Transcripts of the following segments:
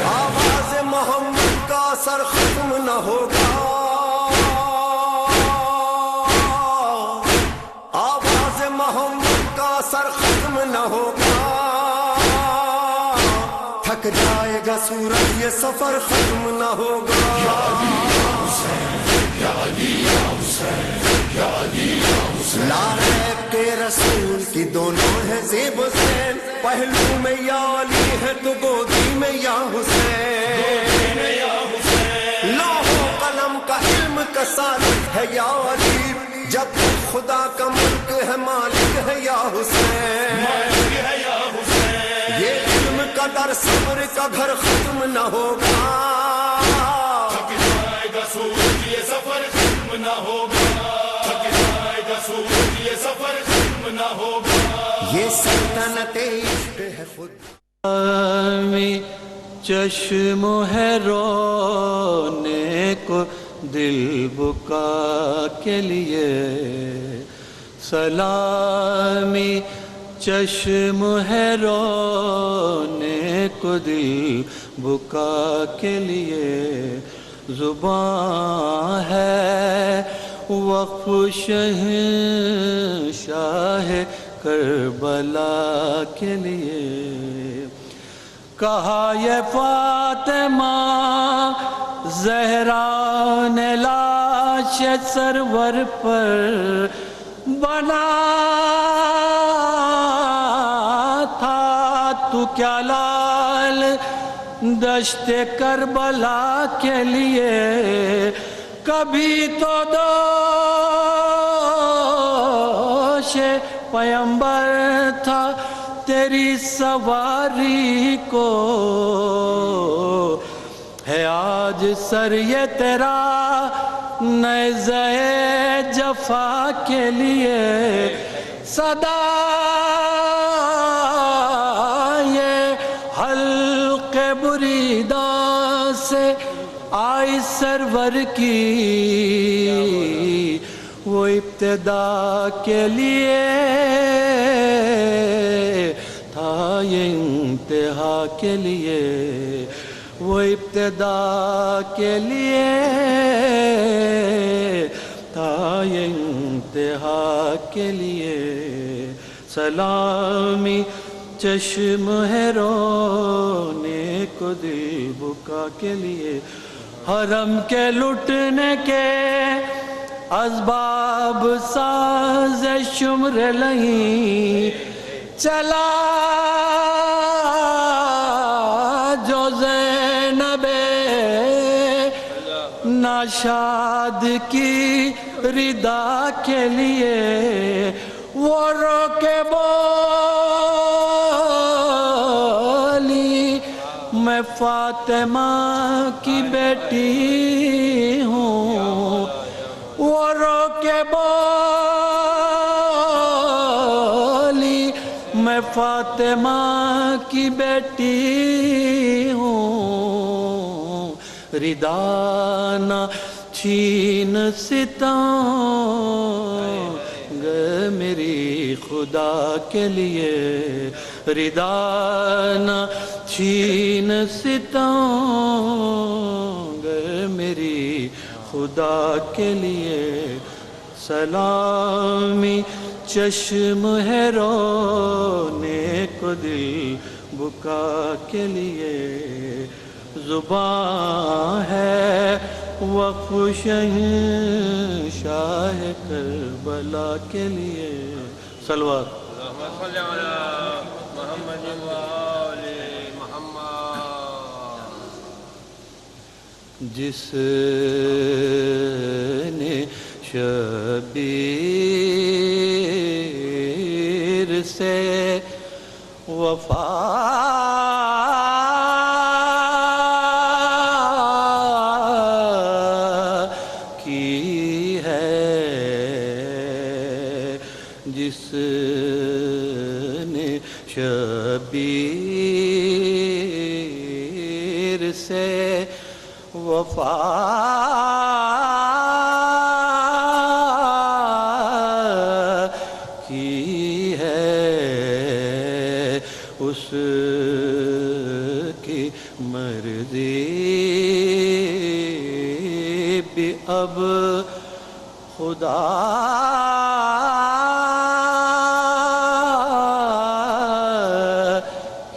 آواز محمد کا اثر ختم نہ ہوگا، آواز محمد کا اثر ختم نہ ہوگا، تھک جائے گا سورج یہ سفر ختم نہ ہوگا۔ لاریب کے رسول کی دونوں ہے زیب حسین، پہلو میں یا علی ہے تو گودی میں یا حسین، لوح و قلم کا علم کا سالک ہے یا علی، جب خدا کا ملک ہے مالک ہے یا حسین، یہ علم کا در صبر کا گھر ختم نہ ہوگا، تھک جائے گا سورج یہ سفر ختم نہ ہوگا، تھک جائے گا سورج یہ سفر ختم نہ ہوگا، یہ سلطنت عشق ہے خود۔ چشم ہے رونے کو دل بکا کے لیے، سلامی چشم ہے رونے کو دل بکا کے لیے، زباں ہے وقف شہنشاہ کربلا کے لیے، کہا یہ فاطمہ زہرا نے لاش سرور پر بنا تھا، تو کیا لال دشت کربلا کے لیے، کبھی تو دوش پیمبر تھا تیری سواری کو، ہے آج سر یہ تیرا نیزہ جفا کے لیے، صدا یہ حلق بریدہ سے آئی سرور کی، وہ ابتدا کے لیے تھا یہ انتہا کے لیے، وہ ابتدا کے لیے تھا یہ انتہا کے لیے، سلامی چشم ہے رونے کو دل بکا کے لیے، حرم کے لٹنے کے اسباب ساز شمر لہیں، چلا جو زینب ناشاد کی ردا کے لیے، وہ رو کے بولی میں فاطمہ کی بیٹی ہوں، وہ رو کے بولی میں فاطمہ کی بیٹی ہوں، ردا نہ چھین ستم میری خدا کے لیے، ردا نہ چھین ستم میری خدا کے لیے، سلامی چشم ہے رونے کو دل بکا کے لیے، زباں ہے وقف شہنشاہ کربلا کے لیے، صلوات اللہم صلی علی محمد و آل محمد۔ جس نے شبیر سے وفا کی ہے، جس نے شبیر سے وفا کی ہے، اب خدا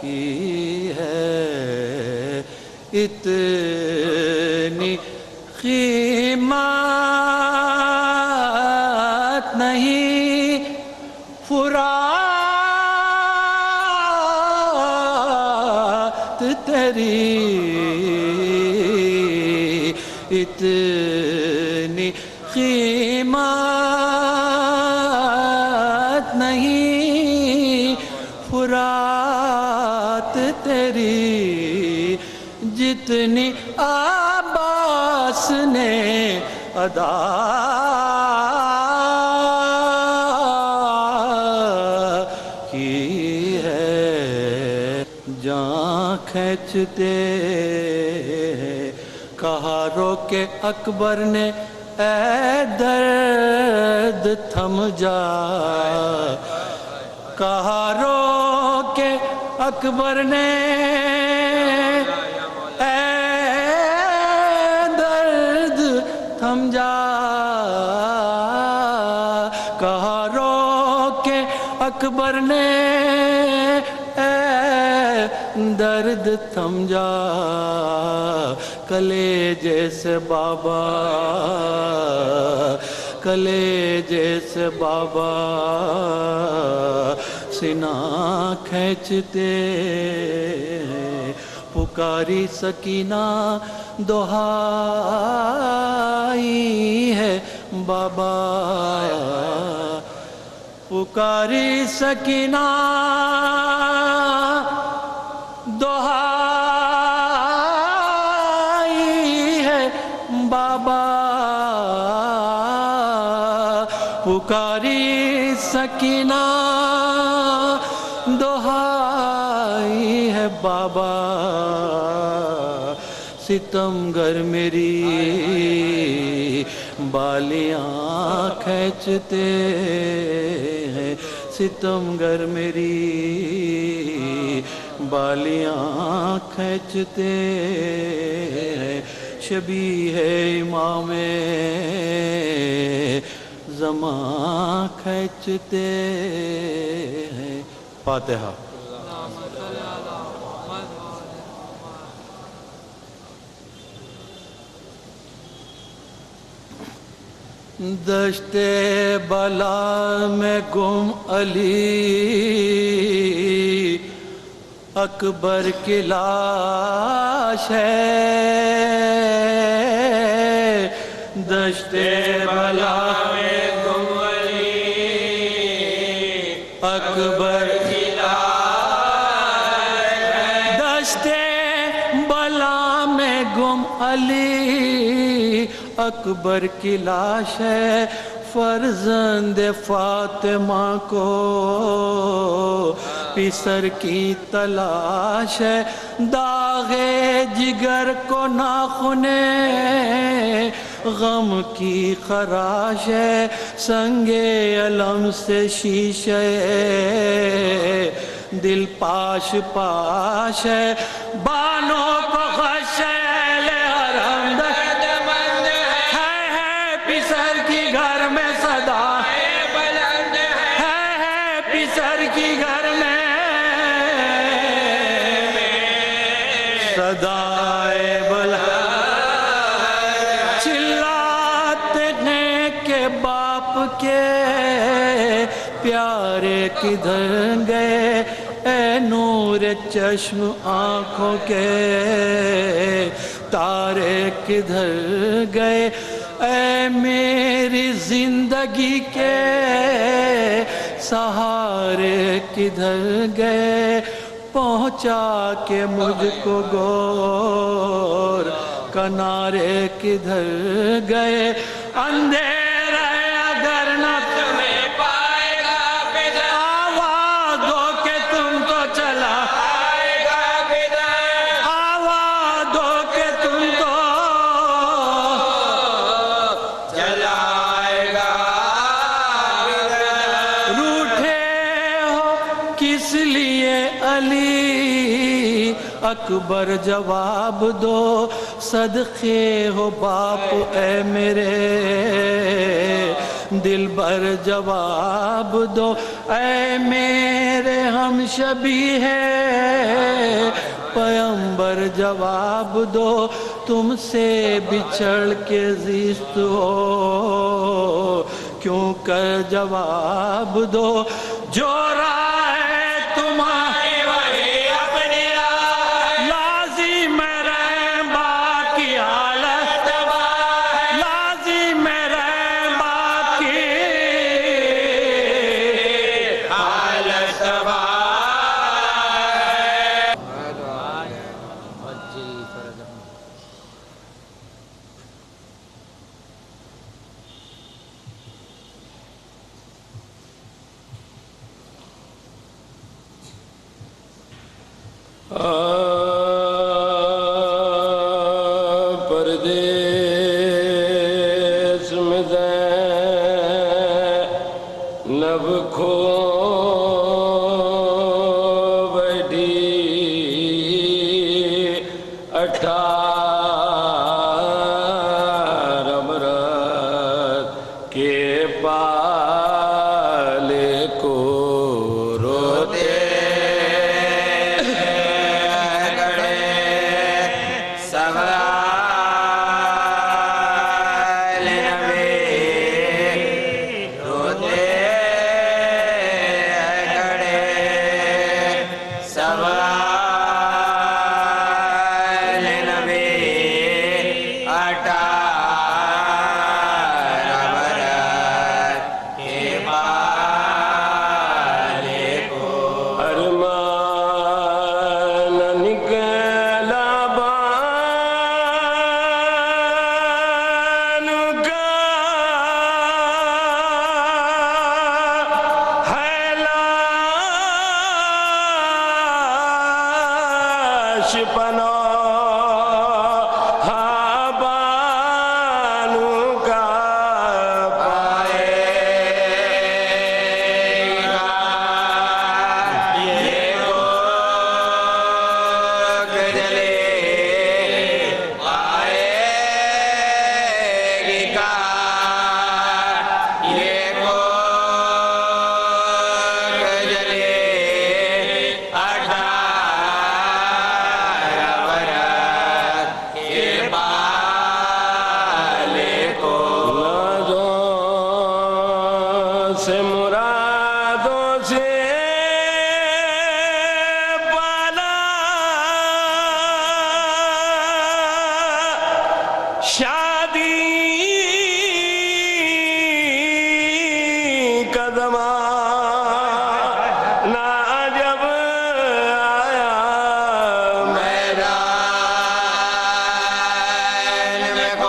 کی ہے اتنی قیمت نہیں فرات تیری اتنی قیمت نہیں فرات تیری جتنی عباس نے ادا کی ہے جان کھینچتے کہا رو کے اکبر نے اے درد تھم جا کہا رو کے اکبر نے اے درد تھم جا کہا رو کے اکبر نے اے درد تھم جا کلیجے سے بابا کلیجے سے بابا سینہ کھینچتے پکاری سکینہ دہائی ہے بابا پکاری سکینہ دہائی ہے بابا پکاری سکینہ دہائی ہے بابا ستم گر میری بالیاں کھینچتے ہیں ستم گر میری بالیاں کھینچتے ہیں شبیہ امام زمان کھینچتے ہیں فاتحہ دشت بلا میں گم علی اکبر کی لاش ہے دشت بلا میں گم علی اکبر کی لاش ہے دشت بلا میں گم علی اکبر کی لاش ہے فرزند فاطمہ کو پسر کی تلاش ہے داغ جگر کو ناخنے غم کی خراش ہے سنگ علم سے شیشے دل پاش پاش ہے بانوں کو خشیل حرم پسر کی گھر میں صدا ہے پسر کی گھر میں صدائے بلند چلاتے ہیں کہ باپ کے پیارے کدھر گئے اے نور چشم آنکھوں کے تارے کدھر گئے اے میری زندگی کے سہارے کدھر گئے پہنچا کے مجھ کو گور کنارے کدھر گئے اندھیرا اگر نہ تمہیں پائے گا آواز دو کہ تم کو چلا آواز دو کہ تم کو کس لیے علی اکبر جواب دو صدقے ہو باپ اے میرے دل بر جواب دو اے میرے ہم شبی ہے پیغمبر جواب دو تم سے بچھڑ کے زیست ہو کیوں کر جواب دو جو رائے تمہاری وہی اپنی رائے لازم رہے باقی حالت لازم رہے باقی حالت پردیس میں زینب کھو بیٹھی 18 برس کے پالے کو روتے پنو بانو کا پائے گا یہ کوک جلے پائے گا یہ کوک جلے 18 سے مرادوں سے پالا شادی کا زمانہ جب آیا میدان میں کو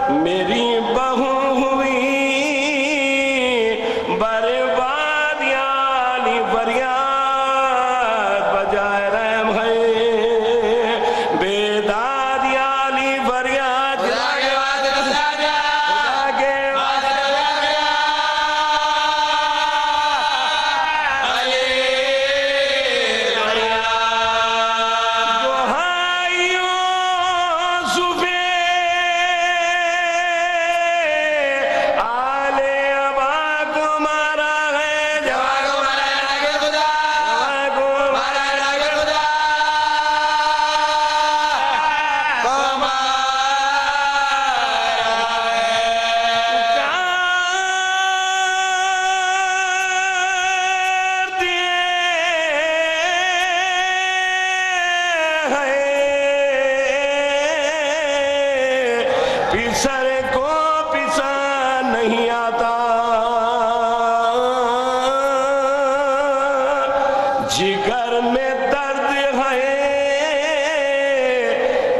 میری بہو ہوئی برباد یا علی فریاد بجائے رحم ہے بیداد یا علی فریاد خدا کے سر کو پسا نہیں آتا جگر میں درد ہے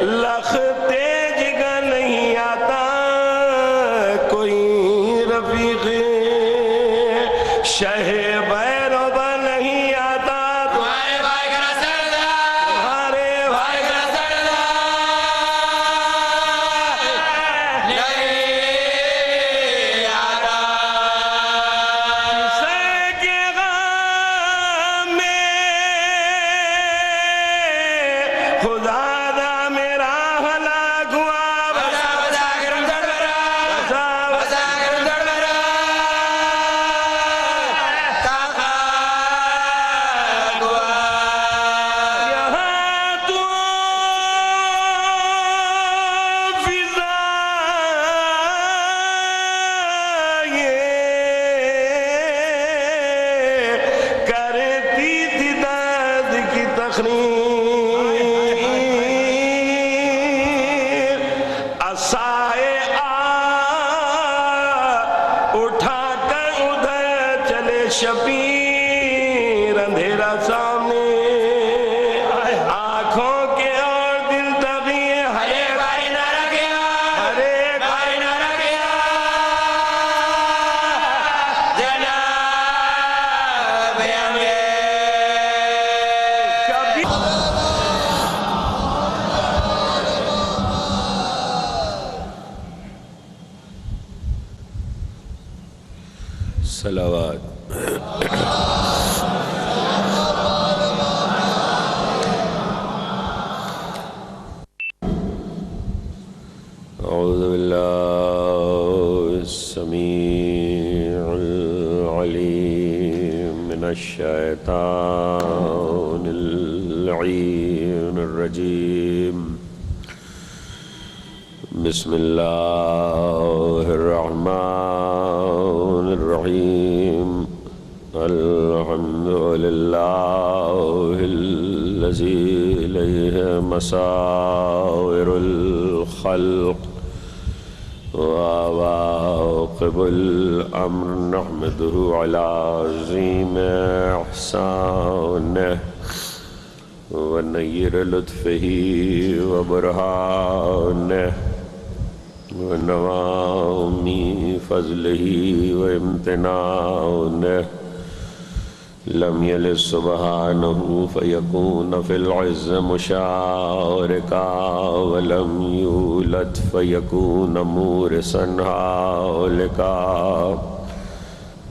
لختے جگر نہیں آتا کوئی رفیق شہ بیروبہ نہیں آتا تمہارے بھائی کا سردہ تمہارے بھائی کا سردہ خدا دا میرا ہلاک ہوا بسا بسا گرم دڑ برا بسا بسا گرم دڑ برا تاخاک ہوا یہاں تو فضا یہ کرتی تھی درد کی تخریر سائے اٹھا کر ادھر چلے شبیر اندھیرا سامنے آنکھوں کے اور دل تغیے ہرے بھائی نہ رکھیا ہرے بھائی نہ رکھیا جناب شبیر صلوات اعوذ باللہ السمیع العلیم من الشیطان اللعین الرجیم بسم اللہ الرحمن الرحیم الحمد للہ الذی الیہ مسائر الخلق وعواقب الامر نحمده علی عظیم احسانہ ونیر لطفہ وبرہانہ ونوامی فضلہ وامتنانہ لم یلد سبحانہ فیکون فی العز مشارکا ولم یولد فیکون مورثا ہالکا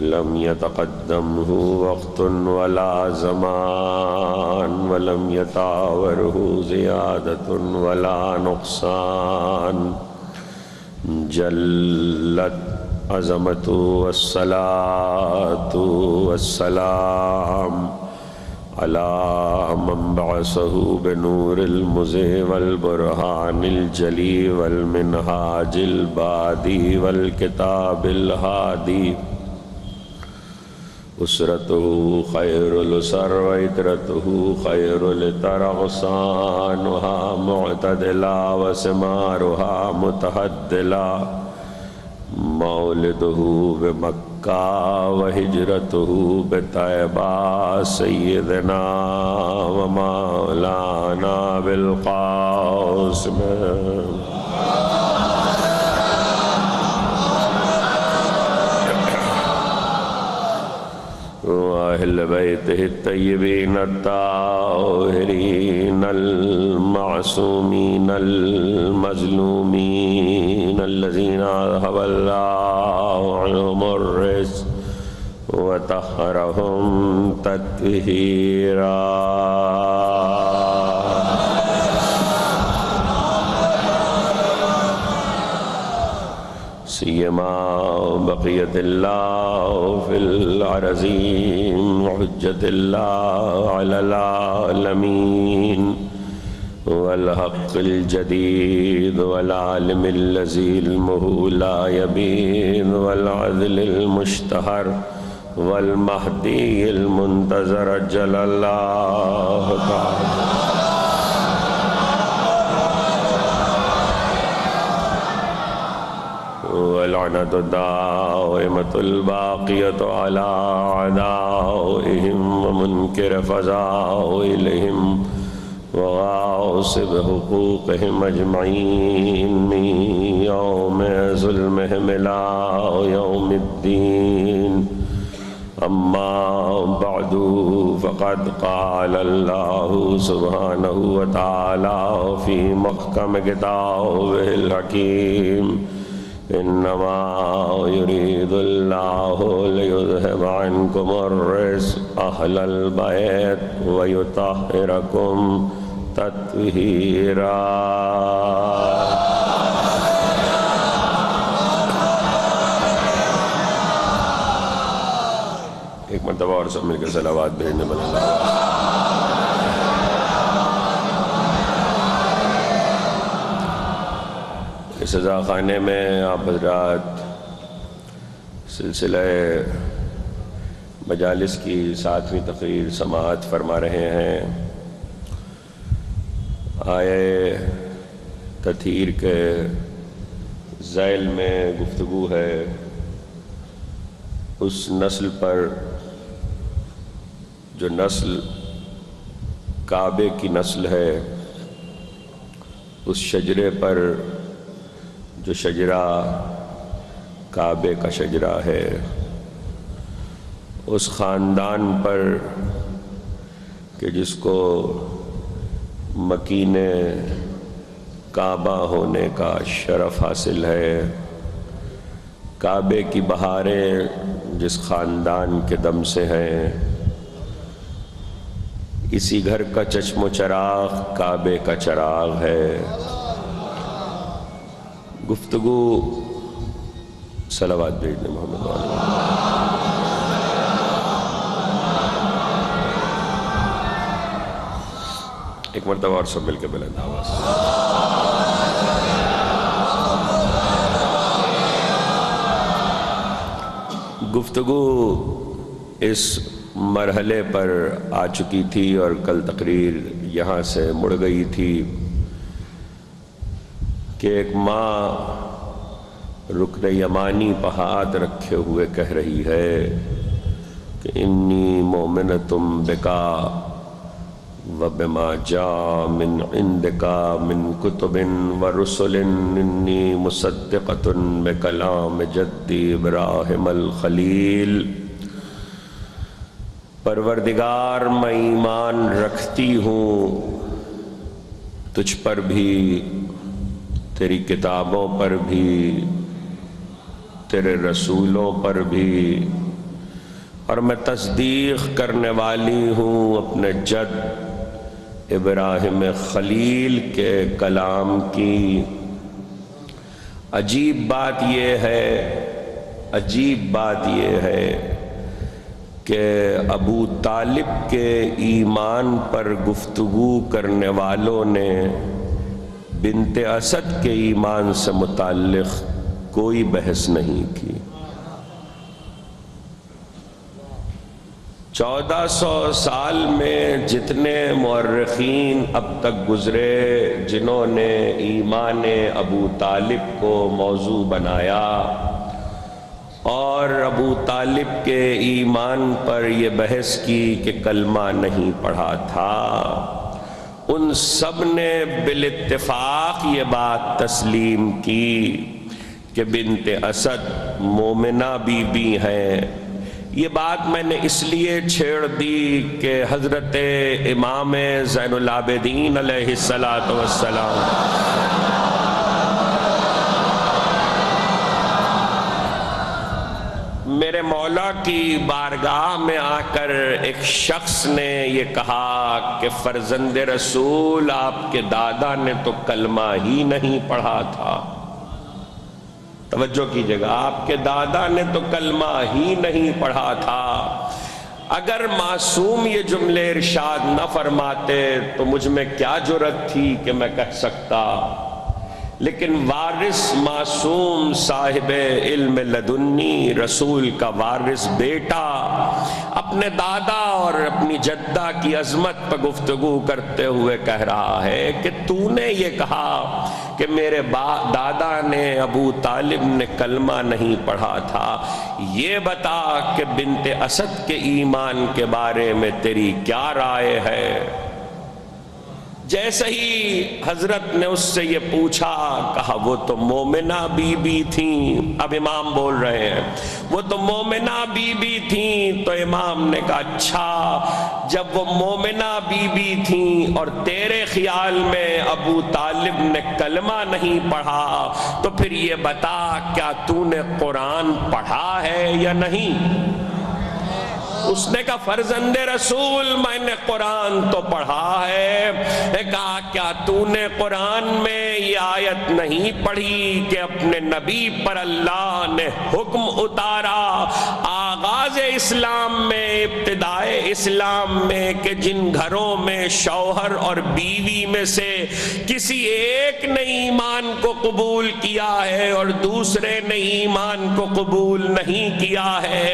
لم يتقدمه وقت ولا زمان ولم يتاوره زيادة ولا نقصان جلت عظمته والصلاة والسلام على من بعثه بنور المزي والبرهان الجلي والمنهاج البادي والكتاب الهادي اسرته خیر الاسر وعطرته خیر لترغصانها معتدلا وثمارها متحدلا مولده بمکہ وہجرته بطیبہ سیدنا ومولانا بالقاسم ذريته الطيبين الطاهرين المعصومين المظلومين الذين أذهب الله عنهم الرجس وطهرهم تطهيرا. سيما بقية الله في الأرضين وحجة الله على العالمين والحق الجديد والعالم الذي علمه لا يبيد والعدل المشتهر والمهدي المنتظر جل الله تعالى. واللعنة الدائمة الباقية على أعدائهم ومنكر فضائلهم وغاصب حقوقهم أجمعين من يوم ظلمهم إلى يوم الدين. أما بعد فقد قال الله سبحانه وتعالى في محكم كتابه الحكيم: إنما يريد الله ليذهب عنكم الرجس أهل البيت ويطهركم تطهيرا. ایک مرتبہ اور سب مل کر صلوات بھیجنے بنا. اس عزا خانے میں آپ حضرات سلسلہ مجالس کی 7ویں تقریر سماعت فرما رہے ہیں. آیے تطہیر کے ذیل میں گفتگو ہے اس نسل پر جو نسل کعبے کی نسل ہے، اس شجرے پر جو شجرہ کعبے کا شجرہ ہے، اس خاندان پر کہ جس کو مکین کعبہ ہونے کا شرف حاصل ہے. کعبے کی بہاریں جس خاندان کے دم سے ہیں، اسی گھر کا چشم و چراغ کعبے کا چراغ ہے. گفتگو صلوات بھیجنے محمد علیہ. ایک مرتبہ اور سب مل کے بلند آواز. گفتگو اس مرحلے پر آ چکی تھی اور کل تقریر یہاں سے مڑ گئی تھی کہ ایک ماں رکن یمانی پہ ہاتھ رکھے ہوئے کہہ رہی ہے کہ انی مومنتم بکا وبما جاء من عندکا من کتب ورسل انی مصدقۃ بکلام جدی ابراہیم الخلیل. پروردگار میں ایمان رکھتی ہوں تجھ پر بھی، تیری کتابوں پر بھی، تیرے رسولوں پر بھی، اور میں تصدیق کرنے والی ہوں اپنے جد ابراہیم خلیل کے کلام کی. عجیب بات یہ ہے کہ ابو طالب کے ایمان پر گفتگو کرنے والوں نے بنت اسد کے ایمان سے متعلق کوئی بحث نہیں کی. 1400 سال میں جتنے مورخین اب تک گزرے جنہوں نے ایمان ابو طالب کو موضوع بنایا اور ابو طالب کے ایمان پر یہ بحث کی کہ کلمہ نہیں پڑھا تھا، ان سب نے بالاتفاق یہ بات تسلیم کی کہ بنت اسد مومنہ بی بی ہیں، یہ بات میں نے اس لیے چھیڑ دی کہ حضرت امام زین العابدین علیہ الصلاۃ والسلام میرے مولا کی بارگاہ میں آ کر ایک شخص نے یہ کہا کہ فرزند رسول آپ کے دادا نے تو کلمہ ہی نہیں پڑھا تھا. توجہ کیجئے گا، آپ کے دادا نے تو کلمہ ہی نہیں پڑھا تھا. اگر معصوم یہ جملے ارشاد نہ فرماتے تو مجھ میں کیا جرأت تھی کہ میں کہہ سکتا، لیکن وارث معصوم صاحب علم لدنی رسول کا وارث بیٹا اپنے دادا اور اپنی جدہ کی عظمت پر گفتگو کرتے ہوئے کہہ رہا ہے کہ تو نے یہ کہا کہ میرے دادا نے ابو طالب نے کلمہ نہیں پڑھا تھا، یہ بتا کہ بنت اسد کے ایمان کے بارے میں تیری کیا رائے ہے؟ جیسے ہی حضرت نے اس سے یہ پوچھا، کہا وہ تو مومنہ بی بی تھیں. اب امام بول رہے ہیں وہ تو مومنہ بی بی تھیں. تو امام نے کہا اچھا، جب وہ مومنہ بی بی تھیں اور تیرے خیال میں ابو طالب نے کلمہ نہیں پڑھا تو پھر یہ بتا کیا تو نے قرآن پڑھا ہے یا نہیں؟ اس نے کہا فرزند رسول میں نے قرآن تو پڑھا ہے. کہا کیا تو نے قرآن میں یہ آیت نہیں پڑھی کہ اپنے نبی پر اللہ نے حکم اتارا آغاز اسلام میں، ابتدائے اسلام میں، کہ جن گھروں میں شوہر اور بیوی میں سے کسی ایک نے ایمان کو قبول کیا ہے اور دوسرے نے ایمان کو قبول نہیں کیا ہے،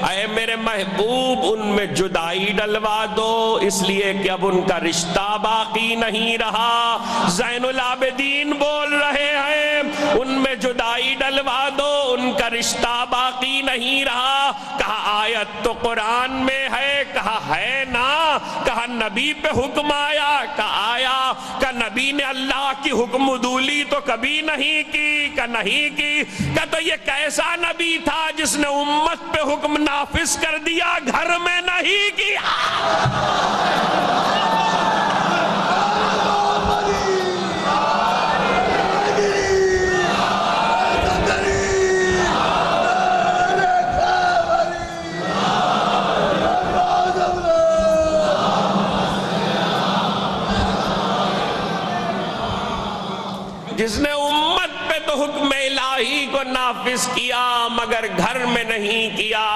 اے میرے محبوب ان میں جدائی ڈلوا دو، اس لیے کہ اب ان کا رشتہ باقی نہیں رہا. زین العابدین بول رہے ہیں ان میں جدائی ڈلوا دو، ان کا رشتہ باقی نہیں رہا. کہا آیت تو قرآن میں ہے، کہا ہے نا. کہا نبی پہ حکم آیا، کہا آیا. کہا نبی نے اللہ کی حکم عدولی تو کبھی نہیں کی، کہا نہیں کی. کہا تو یہ کیسا نبی تھا جس نے امت پہ حکم نافذ کر دیا، گھر میں نہیں کیا؟ جس نے امت پہ تو حکم الہی کو نافذ کیا مگر گھر میں نہیں کیا.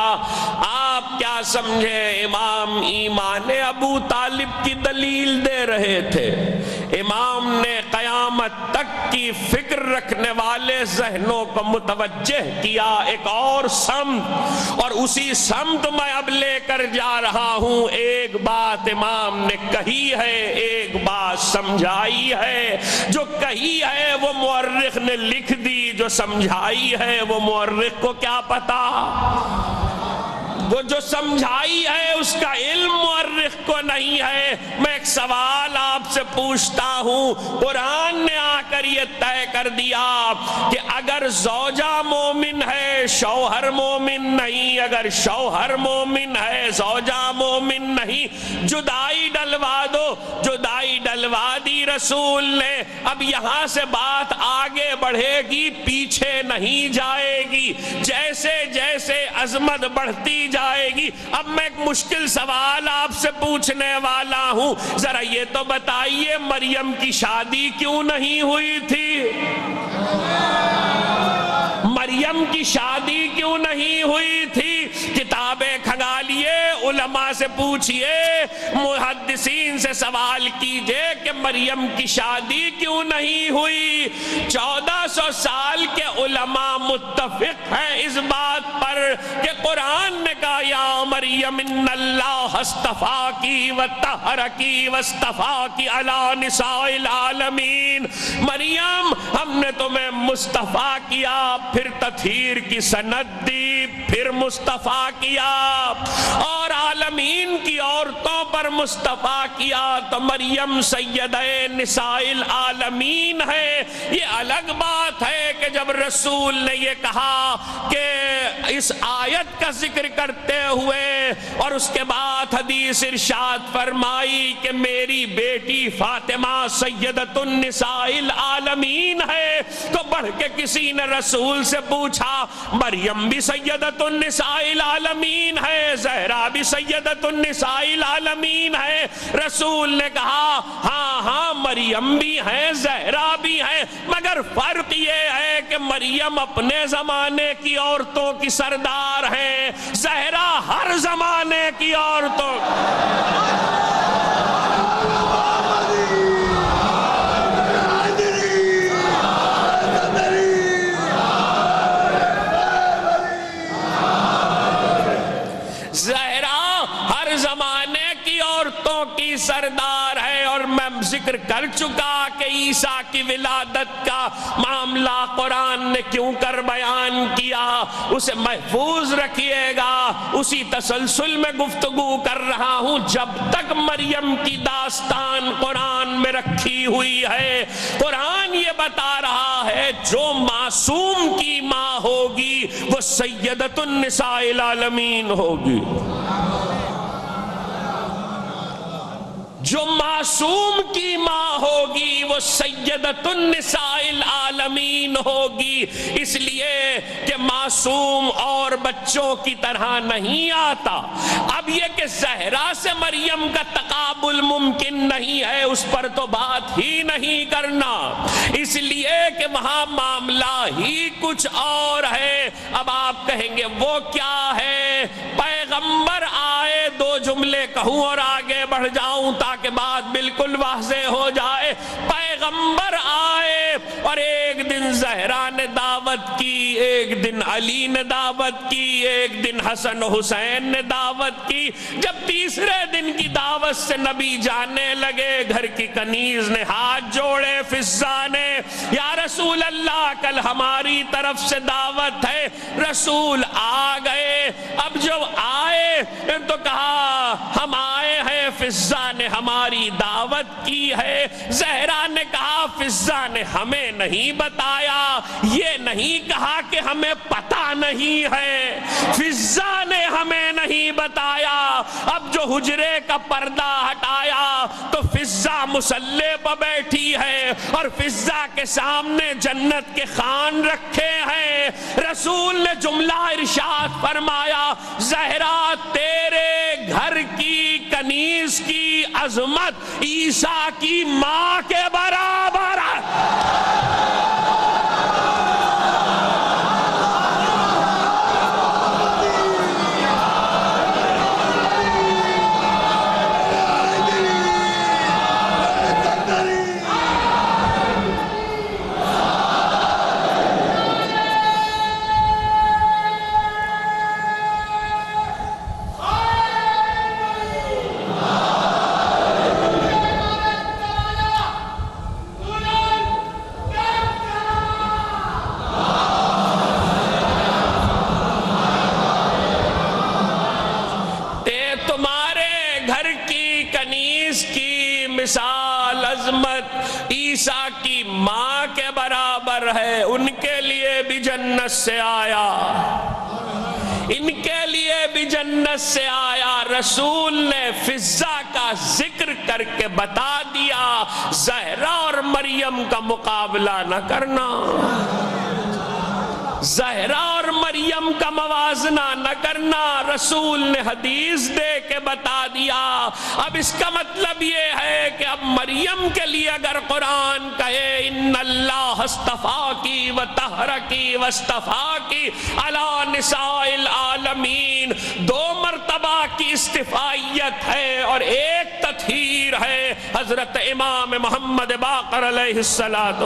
آپ کیا سمجھے امام ایمان ابو طالب کی دلیل دے رہے تھے. امام نے قیامت تک کی فکر رکھنے والے ذہنوں کو متوجہ کیا ایک اور سمت، اور اسی سمت میں اب لے کر جا رہا ہوں. ایک بات امام نے کہی ہے، ایک بات سمجھائی ہے. جو کہی ہے وہ مورخ نے لکھ دی، جو سمجھائی ہے وہ مورخ کو کیا پتا. وہ جو سمجھائی ہے اس کا علم مورخ کو نہیں ہے. میں ایک سوال آپ سے پوچھتا ہوں، قرآن نے آ کر یہ طے کر دیا کہ اگر زوجہ مومن ہے شوہر مومن نہیں، اگر شوہر مومن ہے زوجہ مومن نہیں، جدائی ڈلوا دو. جدائی ڈلوا دی رسول نے. اب یہاں سے بات آگے بڑھے گی، پیچھے نہیں جائے گی. جیسے جیسے عظمت بڑھتی جائے گی. اب میں ایک مشکل سوال آپ سے پوچھنے والا ہوں، ذرا یہ تو بتائیے مریم کی شادی کیوں نہیں ہوئی تھی؟ مریم کی شادی کیوں نہیں ہوئی تھی؟ کتابیں کھنگالیے، علماء سے پوچھئے، محدثین سے سوال کیجئے کہ مریم کی شادی کیوں نہیں ہوئی. 1400 سال کے علماء متفق ہیں اس بات پر کہ قرآن نے کہا یا مریم ان اللہ اصطفاکی وطہرکی واصطفاکی علی نساء العالمین. مریم ہم نے تمہیں مصطفیٰ کیا، پھر تطہیر کی سند دی، پھر مصطفیٰ کیا اور عالمین کی عورتوں پر مصطفیٰ کیا. تو مریم سیدہ نساء العالمین ہے. یہ الگ بات ہے کہ جب رسول نے یہ کہا کہ اس آیت کا ذکر کرتے ہوئے اور اس کے بعد حدیث ارشاد فرمائی کہ میری بیٹی فاطمہ سیدۃ النساء العالمین ہے، تو بڑھ کے کسی نے رسول سے پوچھا مریم بھی سیدۃ النساء العالمین ہے، زہرا بھی سیدۃ النساء العالمین ہے؟ رسول نے کہا ہاں ہاں مریم بھی ہے، زہرا بھی ہے، مگر فرق یہ ہے کہ مریم اپنے زمانے کی عورتوں کی سردار ہیں، زہرا ہر زمانے کی عورتوں سردار ہے۔ اور میں ذکر کر چکا کہ عیسیٰ کی ولادت کا معاملہ قرآن نے کیوں کر بیان کیا، اسے محفوظ رکھیے گا، اسی تسلسل میں گفتگو کر رہا ہوں جب تک مریم کی داستان قرآن میں رکھی ہوئی ہے۔ قرآن یہ بتا رہا ہے جو معصوم کی ماں ہوگی وہ سیدۃ النساء العالمین ہوگی، جو معصوم کی ماں ہوگی وہ سیدۃ النساء العالمین ہوگی، اس لیے کہ معصوم اور بچوں کی طرح نہیں آتا۔ اب یہ کہ زہرا سے مریم کا تقابل ممکن نہیں ہے، اس پر تو بات ہی نہیں کرنا، اس لیے کہ وہاں معاملہ ہی کچھ اور ہے۔ اب آپ کہیں گے وہ کیا ہے؟ پیغمبر آئے، دو جملے کہوں اور آگے بڑھ جاؤں تاکہ بات بالکل واضح ہو جائے۔ پیغمبر آئے اور ایک دن زہرا نے دعوت کی، ایک دن علی نے دعوت کی، ایک دن حسن حسین نے دعوت کی۔ جب تیسرے دن کی دعوت سے نبی جانے لگے، گھر کی کنیز نے ہاتھ جوڑے، فضہ نے یا رسول اللہ کل ہماری طرف سے دعوت ہے۔ رسول آ گئے، اب جو آئے تو کہا ہم آئے ہیں، فضہ نے ہماری دعوت کی ہے۔ زہرا نے کہا فضہ نے ہمیں نہیں بتایا، یہ نہیں کہا کہ ہمیں پتہ نہیں ہے، فضہ نے ہمیں نہیں بتایا۔ اب جو حجرے کا پردہ ہٹایا تو فضہ مصلی پر بیٹھی ہے اور فضہ کے سامنے جنت کے خوان رکھے ہیں۔ رسول نے جملہ ارشاد فرمایا زہرا تیرے گھر کی کنیز کی عظمت عیسیٰ کی ماں کے برابر ہے۔ مثال عظمت عیسیٰ کی ماں کے برابر ہے، ان کے لیے بھی جنت سے آیا، ان کے لیے بھی جنت سے آیا۔ رسول نے فضہ کا ذکر کر کے بتا دیا زہرا اور مریم کا مقابلہ نہ کرنا، زہرا اور مریم کا موازنہ نہ کرنا۔ رسول نے حدیث دے کے بتا دیا۔ اب اس کا مطلب یہ ہے کہ اب مریم کے لیے اگر قرآن کہے ان اللہ اصطفاکی وطہرکی واصطفاکی علی نساء العالمین، دو مرتبہ کی استفائیت ہے اور ایک تطہیر ہے۔ حضرت امام محمد باقر علیہ السلام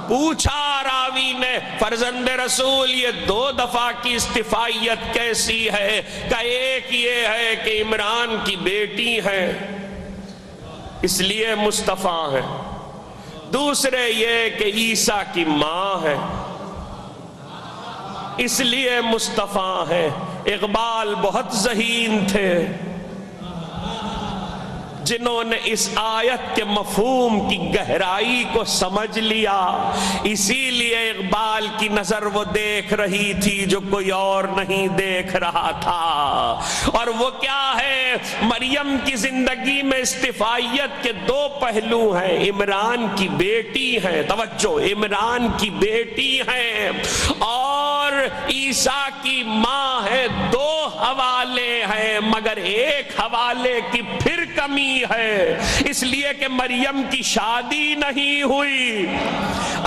پوچھا راوی نے فرزند رسول یہ دو دفعہ کی استفائیت کیسی ہے؟ کہ ایک یہ ہے کہ عمران کی بیٹی ہے اس لیے مصطفیٰ ہے، دوسرے یہ کہ عیسیٰ کی ماں ہے اس لیے مصطفیٰ ہے۔ اقبال بہت ذہین تھے، جنہوں نے اس آیت کے مفہوم کی گہرائی کو سمجھ لیا، اسی لیے اقبال کی نظر وہ دیکھ رہی تھی جو کوئی اور نہیں دیکھ رہا تھا۔ اور وہ کیا ہے؟ مریم کی زندگی میں استفائیت کے دو پہلو ہیں۔ عمران کی بیٹی ہے، توجہ، عمران کی بیٹی ہے اور عیسیٰ کی ماں ہے، دو حوالے ہیں، مگر ایک حوالے کی پھر کمی ہے، اس لیے کہ مریم کی شادی نہیں ہوئی۔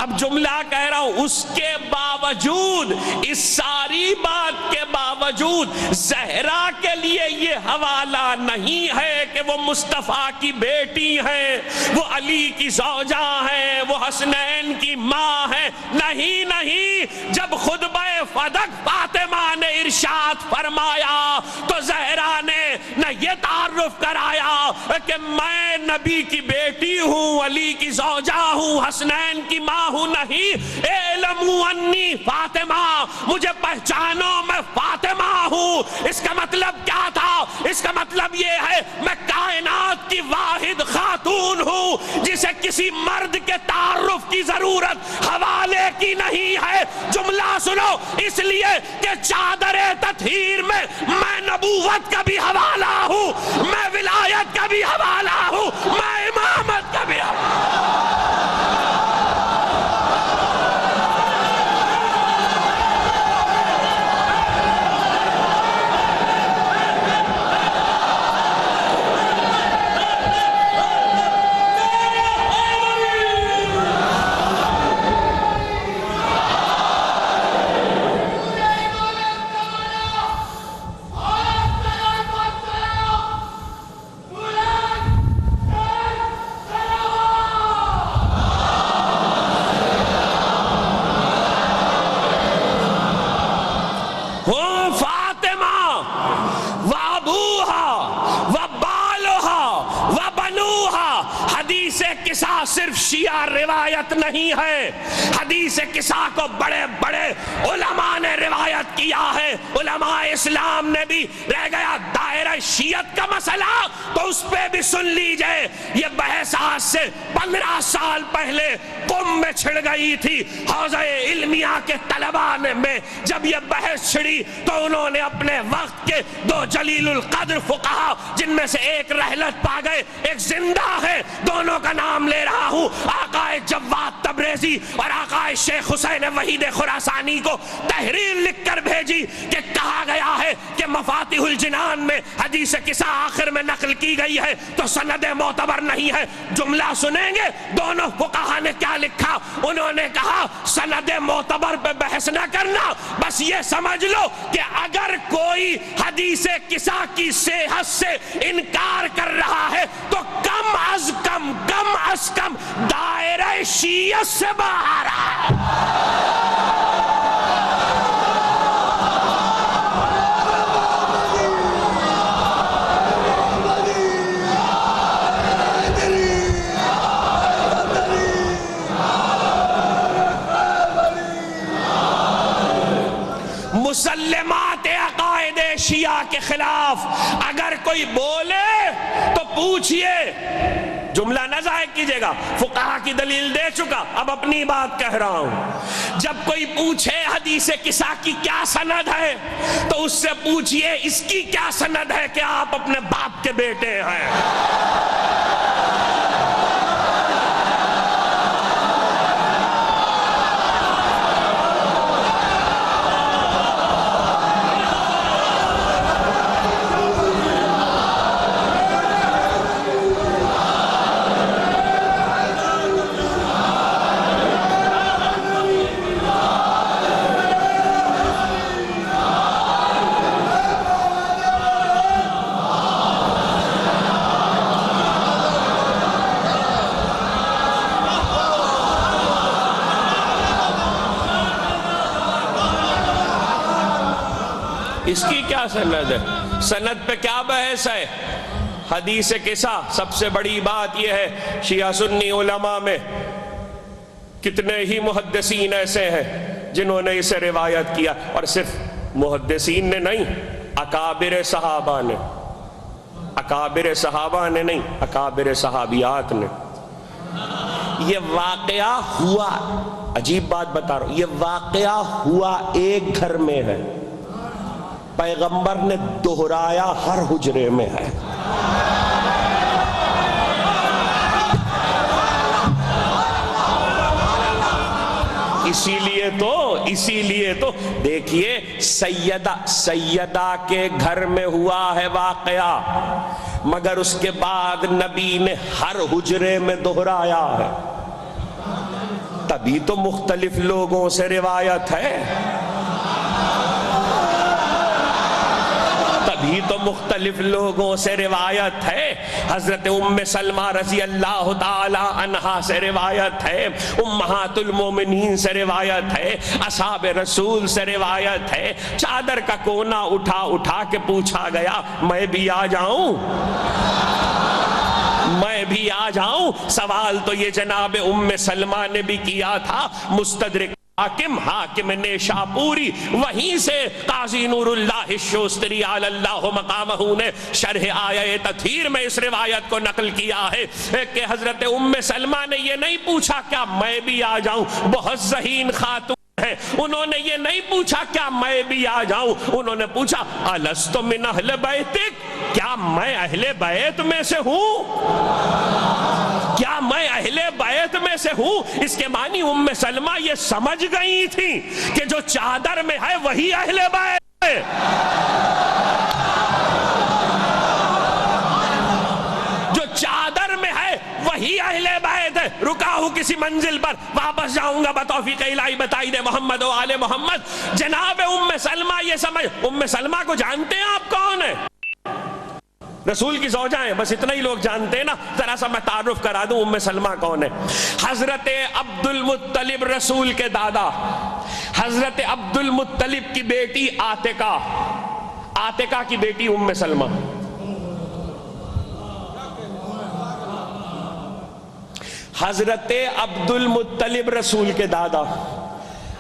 اب جملہ کہہ رہا ہوں، اس کے باوجود، اس ساری بات کے باوجود زہرا کے لیے یہ حوالہ نہیں ہے کہ وہ مصطفیٰ کی بیٹی ہے، وہ علی کی زوجہ ہے، وہ حسنین کی ماں ہے، نہیں نہیں۔ جب خطبہ فدق فاطمہ نے ارشاد فرمایا تو زہرا نے نہ یہ تعارف کرایا کہ میں نبی کی بیٹی ہوں، علی کی زوجہ ہوں، حسنین کی ماں ہوں، نہیں، اعلموا انی فاطمہ، مجھے پہچانو میں فاطمہ ہوں۔ اس کا مطلب کیا تھا؟ اس کا مطلب یہ ہے میں کائنات کی واحد خاتون ہوں جسے کسی مرد کے تعارف کی ضرورت حوالے کی نہیں ہے۔ جملہ سنو، اس لیے کہ چادر تطہیر میں نبوت کا بھی حوالہ ہوں، میں ولایت کا بھی حوالہ ہوں، میں امامت کا بھی حوالہ ہوں۔ صرف شیعہ روایت نہیں ہے، حدیث قصہ کو بڑے بڑے علماء نے روایت کیا ہے۔ علماء اسلام نے بھی رہ گیا دائرہ شیعت کا مسئلہ تو اس پہ بھی سن لیجئے۔ یہ بحث آج سے 15 سال پہلے قم میں چھڑ گئی تھی۔ حوزہ علمیہ کے طلباء میں جب یہ بحث چھڑی تو انہوں نے اپنے وقت کے دو جلیل القدر فقہا، جن میں سے ایک رحلت پا گئے، ایک زندہ ہے، دونوں کا نام لے رہا ہوں، آقا جواد تبریزی اور آقا شیخ حسین وحید خراسانی کو تحریر لکھ کر بھیجی کہ کہا گیا ہے کہ مفاتیح الجنان میں حدیث قصہ آخر میں نقل کی گئی ہے تو سند معتبر نہیں ہے۔ جملہ سنیں گے دونوں فقہا نے کیا لکھا؟ انہوں نے کہا سند معتبر پہ بحث نہ کرنا، بس یہ سمجھ لو کہ اگر کوئی حدیث قصہ کی صحت سے انکار کر رہا ہے تو کم از کم دائرہ شیعت سے باہر ہے۔ مسلمات عقائد شیعہ کے خلاف اگر کوئی بولے تو پوچھئے، جملہ نہ ضائع کیجئے گا، فقہا کی دلیل دے چکا، اب اپنی بات کہہ رہا ہوں۔ جب کوئی پوچھے حدیث قصہ کی کیا سند ہے تو اس سے پوچھئے اس کی کیا سند ہے کہ آپ اپنے باپ کے بیٹے ہیں۔ اس کی کیا سند ہے؟ سند پہ کیا بحث ہے؟ حدیث قصہ سب سے بڑی بات یہ ہے، شیعہ سنی علماء میں کتنے ہی محدثین ایسے ہیں جنہوں نے اسے روایت کیا، اور صرف محدثین نے نہیں، اکابر صحابہ نے، اکابر صحابہ نے نہیں، اکابر صحابیات نے۔ یہ واقعہ ہوا، عجیب بات بتا رہا ہوں، یہ واقعہ ہوا ایک گھر میں ہے، پیغمبر نے دہرایا ہر حجرے میں ہے۔ اسی لیے تو دیکھیے سیدہ کے گھر میں ہوا ہے واقعہ، مگر اس کے بعد نبی نے ہر حجرے میں دہرایا ہے، تبھی تو مختلف لوگوں سے روایت ہے، تبھی تو مختلف لوگوں سے روایت ہے۔ حضرت ام سلمہ رضی اللہ تعالی عنہا سے روایت ہے، امہات المومنین سے روایت ہے، اصحاب رسول سے روایت ہے۔ چادر کا کونا اٹھا کے پوچھا گیا، میں بھی آ جاؤں؟ میں بھی آ جاؤں؟ سوال تو یہ جناب ام سلمہ نے بھی کیا تھا۔ مستدرک حاکم نیشاپوری، وہیں سے قاضی نور اللہ الشوستری علی اللہ مقامہ نے شرح آیہ تطہیر میں اس روایت کو نقل کیا ہے کہ حضرت ام سلمہ نے یہ نہیں پوچھا کیا میں بھی آ جاؤں، بہت ذہین خاتون ہے، انہوں نے یہ نہیں پوچھا کیا میں بھی آ جاؤں، انہوں نے پوچھا الست من اہل بیتک، کیا میں اہل بیت میں سے ہوں؟ کیا میں اہل بیت میں سے ہوں؟ اس کے معنی ام سلمہ یہ سمجھ گئی تھی کہ جو چادر میں ہے وہی اہل بیت ہے۔ جو چادر میں ہے وہی اہل بیت ہے۔ رکا ہوں کسی منزل پر، واپس جاؤں گا بتوفیق الہی، بتائی دے محمد و آل محمد۔ جناب ام سلمہ یہ سمجھ، ام سلمہ کو جانتے ہیں آپ کون ہے؟ رسول کی زوجہ ہیں، بس اتنا ہی لوگ جانتے ہیں نا۔ ذرا سا میں تعارف کرا دوں ام سلمہ کون ہے۔ حضرت عبد المطلب رسول کے دادا، حضرت عبد المطلب کی بیٹی عاتقہ کی بیٹی ام سلمہ۔ حضرت عبد المطلب رسول کے دادا،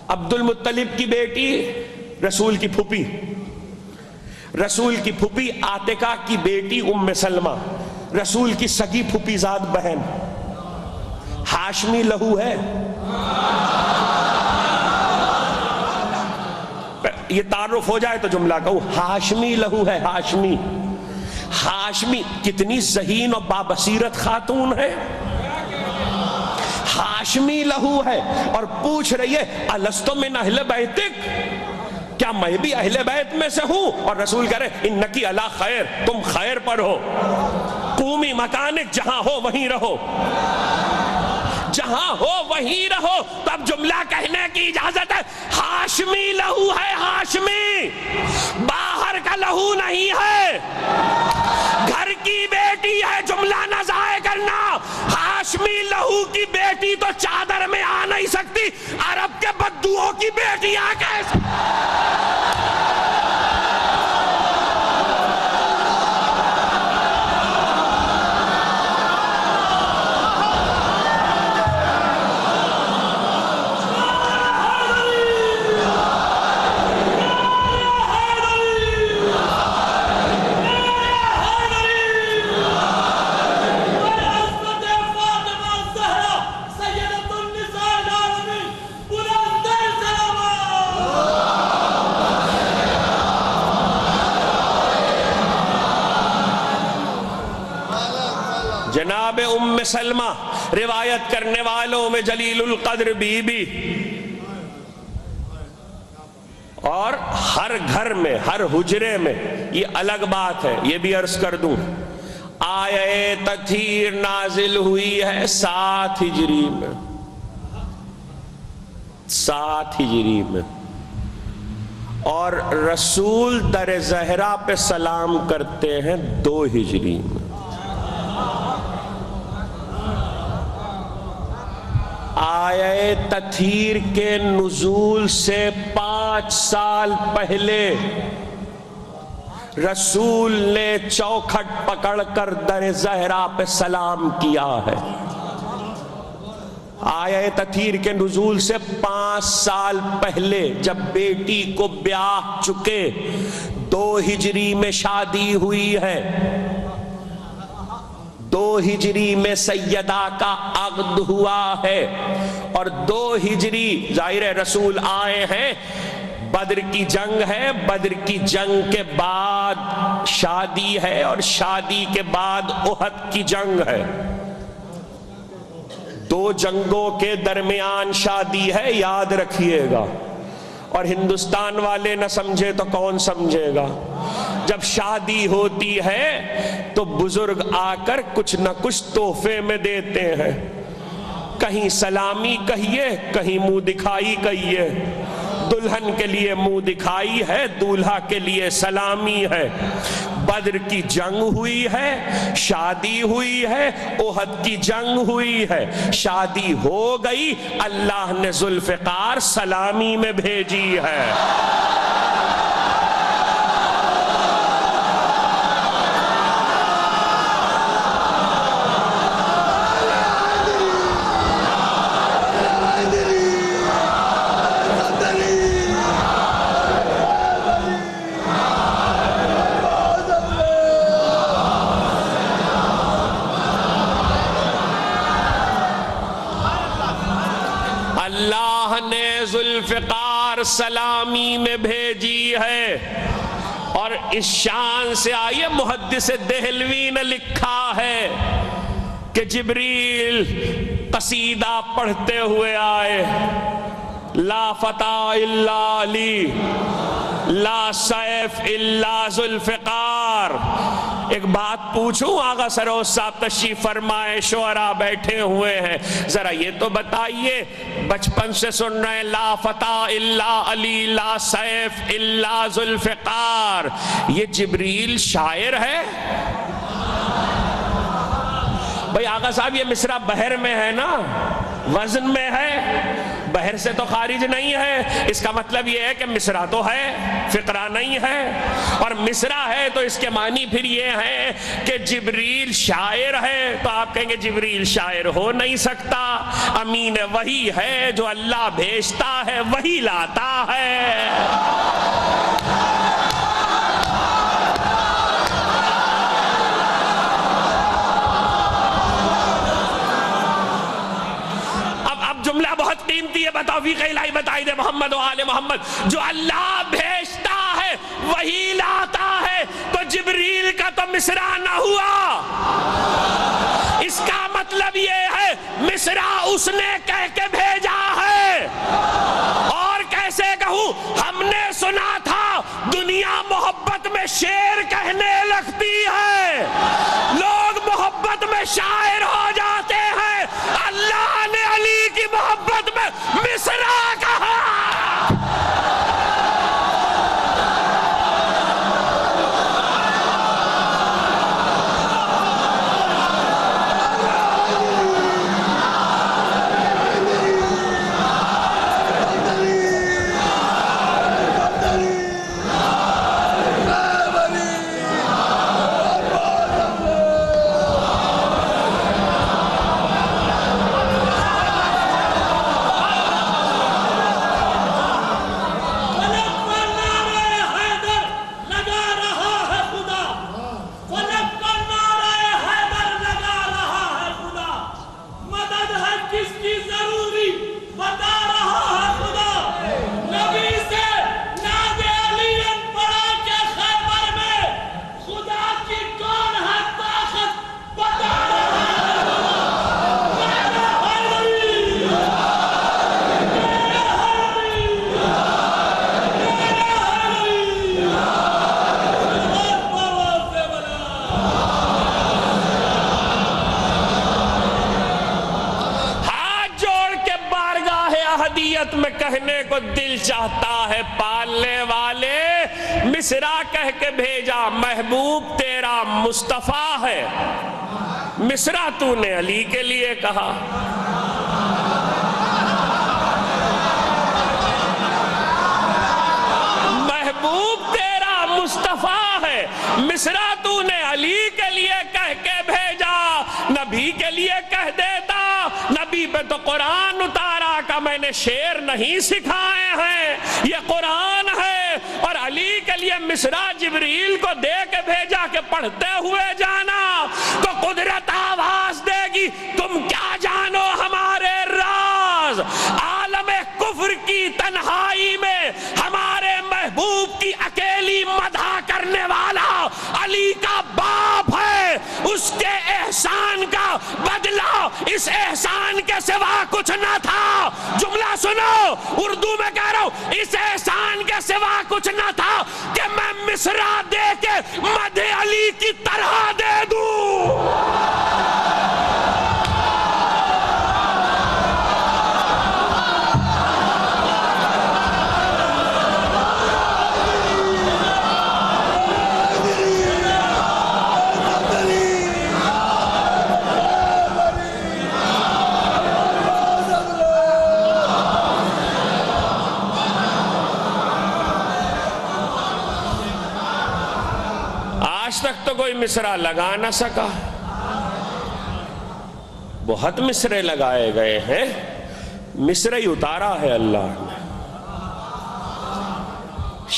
عبد المطلب کی بیٹی رسول کی پھوپھی، رسول کی پھوپھی عاتقہ کی بیٹی ام سلمہ، رسول کی سگی پھوپھی زاد بہن، ہاشمی لہو ہے۔ یہ تعارف ہو جائے تو جملہ کہوں، ہاشمی لہو ہے، ہاشمی۔ ہاشمی کتنی ذہین اور بابصیرت خاتون ہے، ہاشمی لہو ہے، اور پوچھ رہی ہے الست من اہل بیتک، کیا میں بھی اہل بیت میں سے ہوں؟ اور رسول کہہ رہے انکی علی خیر، تم خیر پر ہو، قومی مکانک، جہاں ہو وہیں رہو، جہاں ہو وہیں رہو۔ تو اب جملہ کہنے کی اجازت ہے، ہاشمی لہو ہے، ہاشمی، باہر کا لہو نہیں ہے، گھر کی بیٹی ہے، جملہ نہ ضائع کرنا۔ ہاشمی لہو کی بیٹی تو چادر میں آ نہیں سکتی، عرب کے بدوؤں کی بیٹیاں کیسے؟ جناب ام سلمہ روایت کرنے والوں میں جلیل القدر بی بی، اور ہر گھر میں ہر حجرے میں، یہ الگ بات ہے، یہ بھی عرض کر دوں، آیہ تطہیر نازل ہوئی ہے 7 ہجری میں، 7 ہجری میں، اور رسول در زہرا پہ سلام کرتے ہیں 2 ہجری میں۔ آیہ تطہیر کے نزول سے 5 سال پہلے رسول نے چوکھٹ پکڑ کر در زہرا پہ سلام کیا ہے۔ آیہ تطہیر کے نزول سے 5 سال پہلے جب بیٹی کو بیاہ چکے، 2 ہجری میں شادی ہوئی ہے، 2 ہجری میں سیدہ کا عقد ہوا ہے، اور 2 ہجری ظاہر رسول آئے ہیں، بدر کی جنگ ہے، بدر کی جنگ کے بعد شادی ہے، اور شادی کے بعد احد کی جنگ ہے۔ 2 جنگوں کے درمیان شادی ہے، یاد رکھیے گا۔ اور ہندوستان والے نہ سمجھے تو کون سمجھے گا؟ جب شادی ہوتی ہے تو بزرگ آ کر کچھ نہ کچھ تحفے میں دیتے ہیں، کہیں سلامی کہیے، کہیں منہ دکھائی کہیے۔ دلہن کے لیے منہ دکھائی ہے، دولہا کے لیے سلامی ہے۔ بدر کی جنگ ہوئی ہے، شادی ہوئی ہے، احد کی جنگ ہوئی ہے، شادی ہو گئی، اللہ نے ذوالفقار سلامی میں بھیجی ہے۔ اللہ نے ذوالفقار سلامی میں بھیجی ہے، اور اس شان سے آئیے محدث دہلوی نے لکھا ہے کہ جبریل قصیدہ پڑھتے ہوئے آئے، لا فتح الا علی، لا سیف الا ذوالفقار۔ ایک بات پوچھوں، آغا سروس صاحب تشریف فرمائے، شعراء بیٹھے ہوئے ہیں، ذرا یہ تو بتائیے، بچپن سے سن رہے ہیں لا فتح الا علی، لا سیف الا ذوالفقار، یہ جبریل شاعر ہے؟ بھئی آغا صاحب یہ مصرع بحر میں ہے نا، وزن میں ہے، بحر سے تو خارج نہیں ہے، اس کا مطلب یہ ہے کہ مصرع تو ہے، فقرہ نہیں ہے، اور مصرع ہے تو اس کے معنی پھر یہ ہے کہ جبریل شاعر ہے۔ تو آپ کہیں گے جبریل شاعر ہو نہیں سکتا، امین وحی ہے، جو اللہ بھیجتا ہے وہی لاتا ہے۔ جملہ بہت قیمتی ہے، بتوفیق الہی بتائی دے محمد و آل محمد، جو اللہ بھیجتا ہے وہی لاتا ہے، تو جبریل کا تو مصرع نہ ہوا، اس کا مطلب یہ ہے مصرع اس نے کہہ کے بھیجا ہے۔ اور کیسے کہوں، ہم نے سنا تھا دنیا محبت میں شعر کہنے لگتی ہے، لوگ محبت میں شاعر ہو جاتے ہیں، اللہ نے علی کی محبت میں مصرع کہا۔ میں کہنے کو دل چاہتا ہے، پالنے والے مصرع کہہ کے بھیجا، محبوب تیرا مصطفیٰ ہے، مصرع تو نے علی کے لیے کہا۔ محبوب تیرا مصطفیٰ ہے، مصرع تو نے علی کے لیے کہہ کے بھیجا، نبی کے لیے کہہ دیتا، نبی پہ تو قرآن اتارا کا میں نے شعر نہیں سکھائے ہیں، یہ قرآن ہے، اور علی علی کے لیے مصرع جبریل کو دے کے بھیجا کہ پڑھتے ہوئے جانا تو قدرت آواز دے گی تم کیا جانو ہمارے راز. عالم کفر کی تنہائی میں ہمارے محبوب کی اکیلی مدح کرنے والا علی کا باپ ہے. اس کے احسان کا بدلہ اس احسان کے سوا کچھ نہ تھا. جملہ سنو, اردو میں کہہ رہا ہوں, اس احسان کے سوا کچھ نہ تھا کہ میں مصرع دے کے مدح علی کی طرح دے دوں. آج تک تو کوئی مصرع لگا نہ سکا, بہت مصرے لگائے گئے ہیں, مصرع ہی اتارا ہے اللہ نے.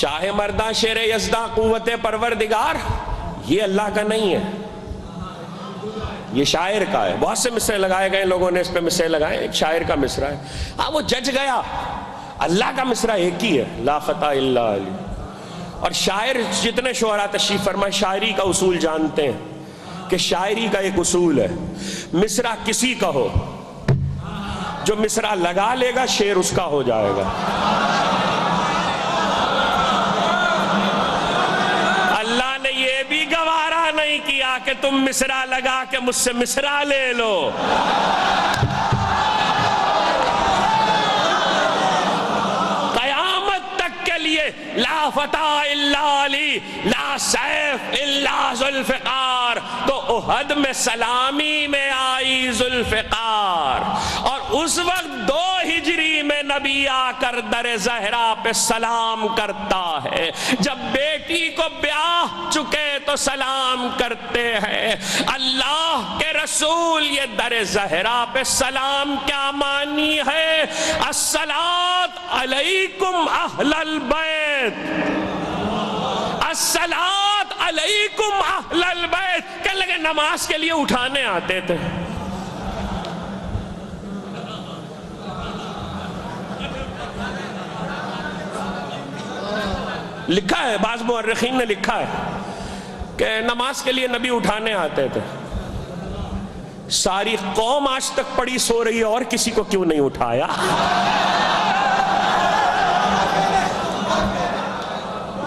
شاہ مرداں شیر یزداں قوت پروردگار یہ اللہ کا نہیں ہے, یہ شاعر کا ہے. بہت سے مصرے لگائے گئے, لوگوں نے اس پہ مصرے لگائے, ایک شاعر کا مصرع ہے. ہاں وہ جج گیا, اللہ کا مصرع ایک ہی ہے, لا فتح الا علی. اور شاعر جتنے شعراء تشریف فرمائے شاعری کا اصول جانتے ہیں کہ شاعری کا ایک اصول ہے, مصرع کسی کا ہو, جو مصرع لگا لے گا شعر اس کا ہو جائے گا. اللہ نے یہ بھی گوارا نہیں کیا کہ تم مصرع لگا کے مجھ سے مصرع لے لو. لا فتح الا علی, لا سیف الا ذوالفقار. تو احد میں سلامی میں آئی ذوالفقار, اور اس وقت 2 ہجری میں نبی آ کر در زہرا پہ سلام کرتا ہے. جب بیٹی کو بیاہ چکے تو سلام کرتے ہیں. اللہ کے رسول یہ در زہرا پہ سلام کیا معنی ہے؟ الصلاۃ علیکم اہل البیت, الصلاۃ علیکم اہل البیت. کہنے لگے نماز کے لیے اٹھانے آتے تھے. لکھا ہے, بعض مورخین نے لکھا ہے کہ نماز کے لیے نبی اٹھانے آتے تھے. ساری قوم آج تک پڑی سو رہی ہے اور کسی کو کیوں نہیں اٹھایا؟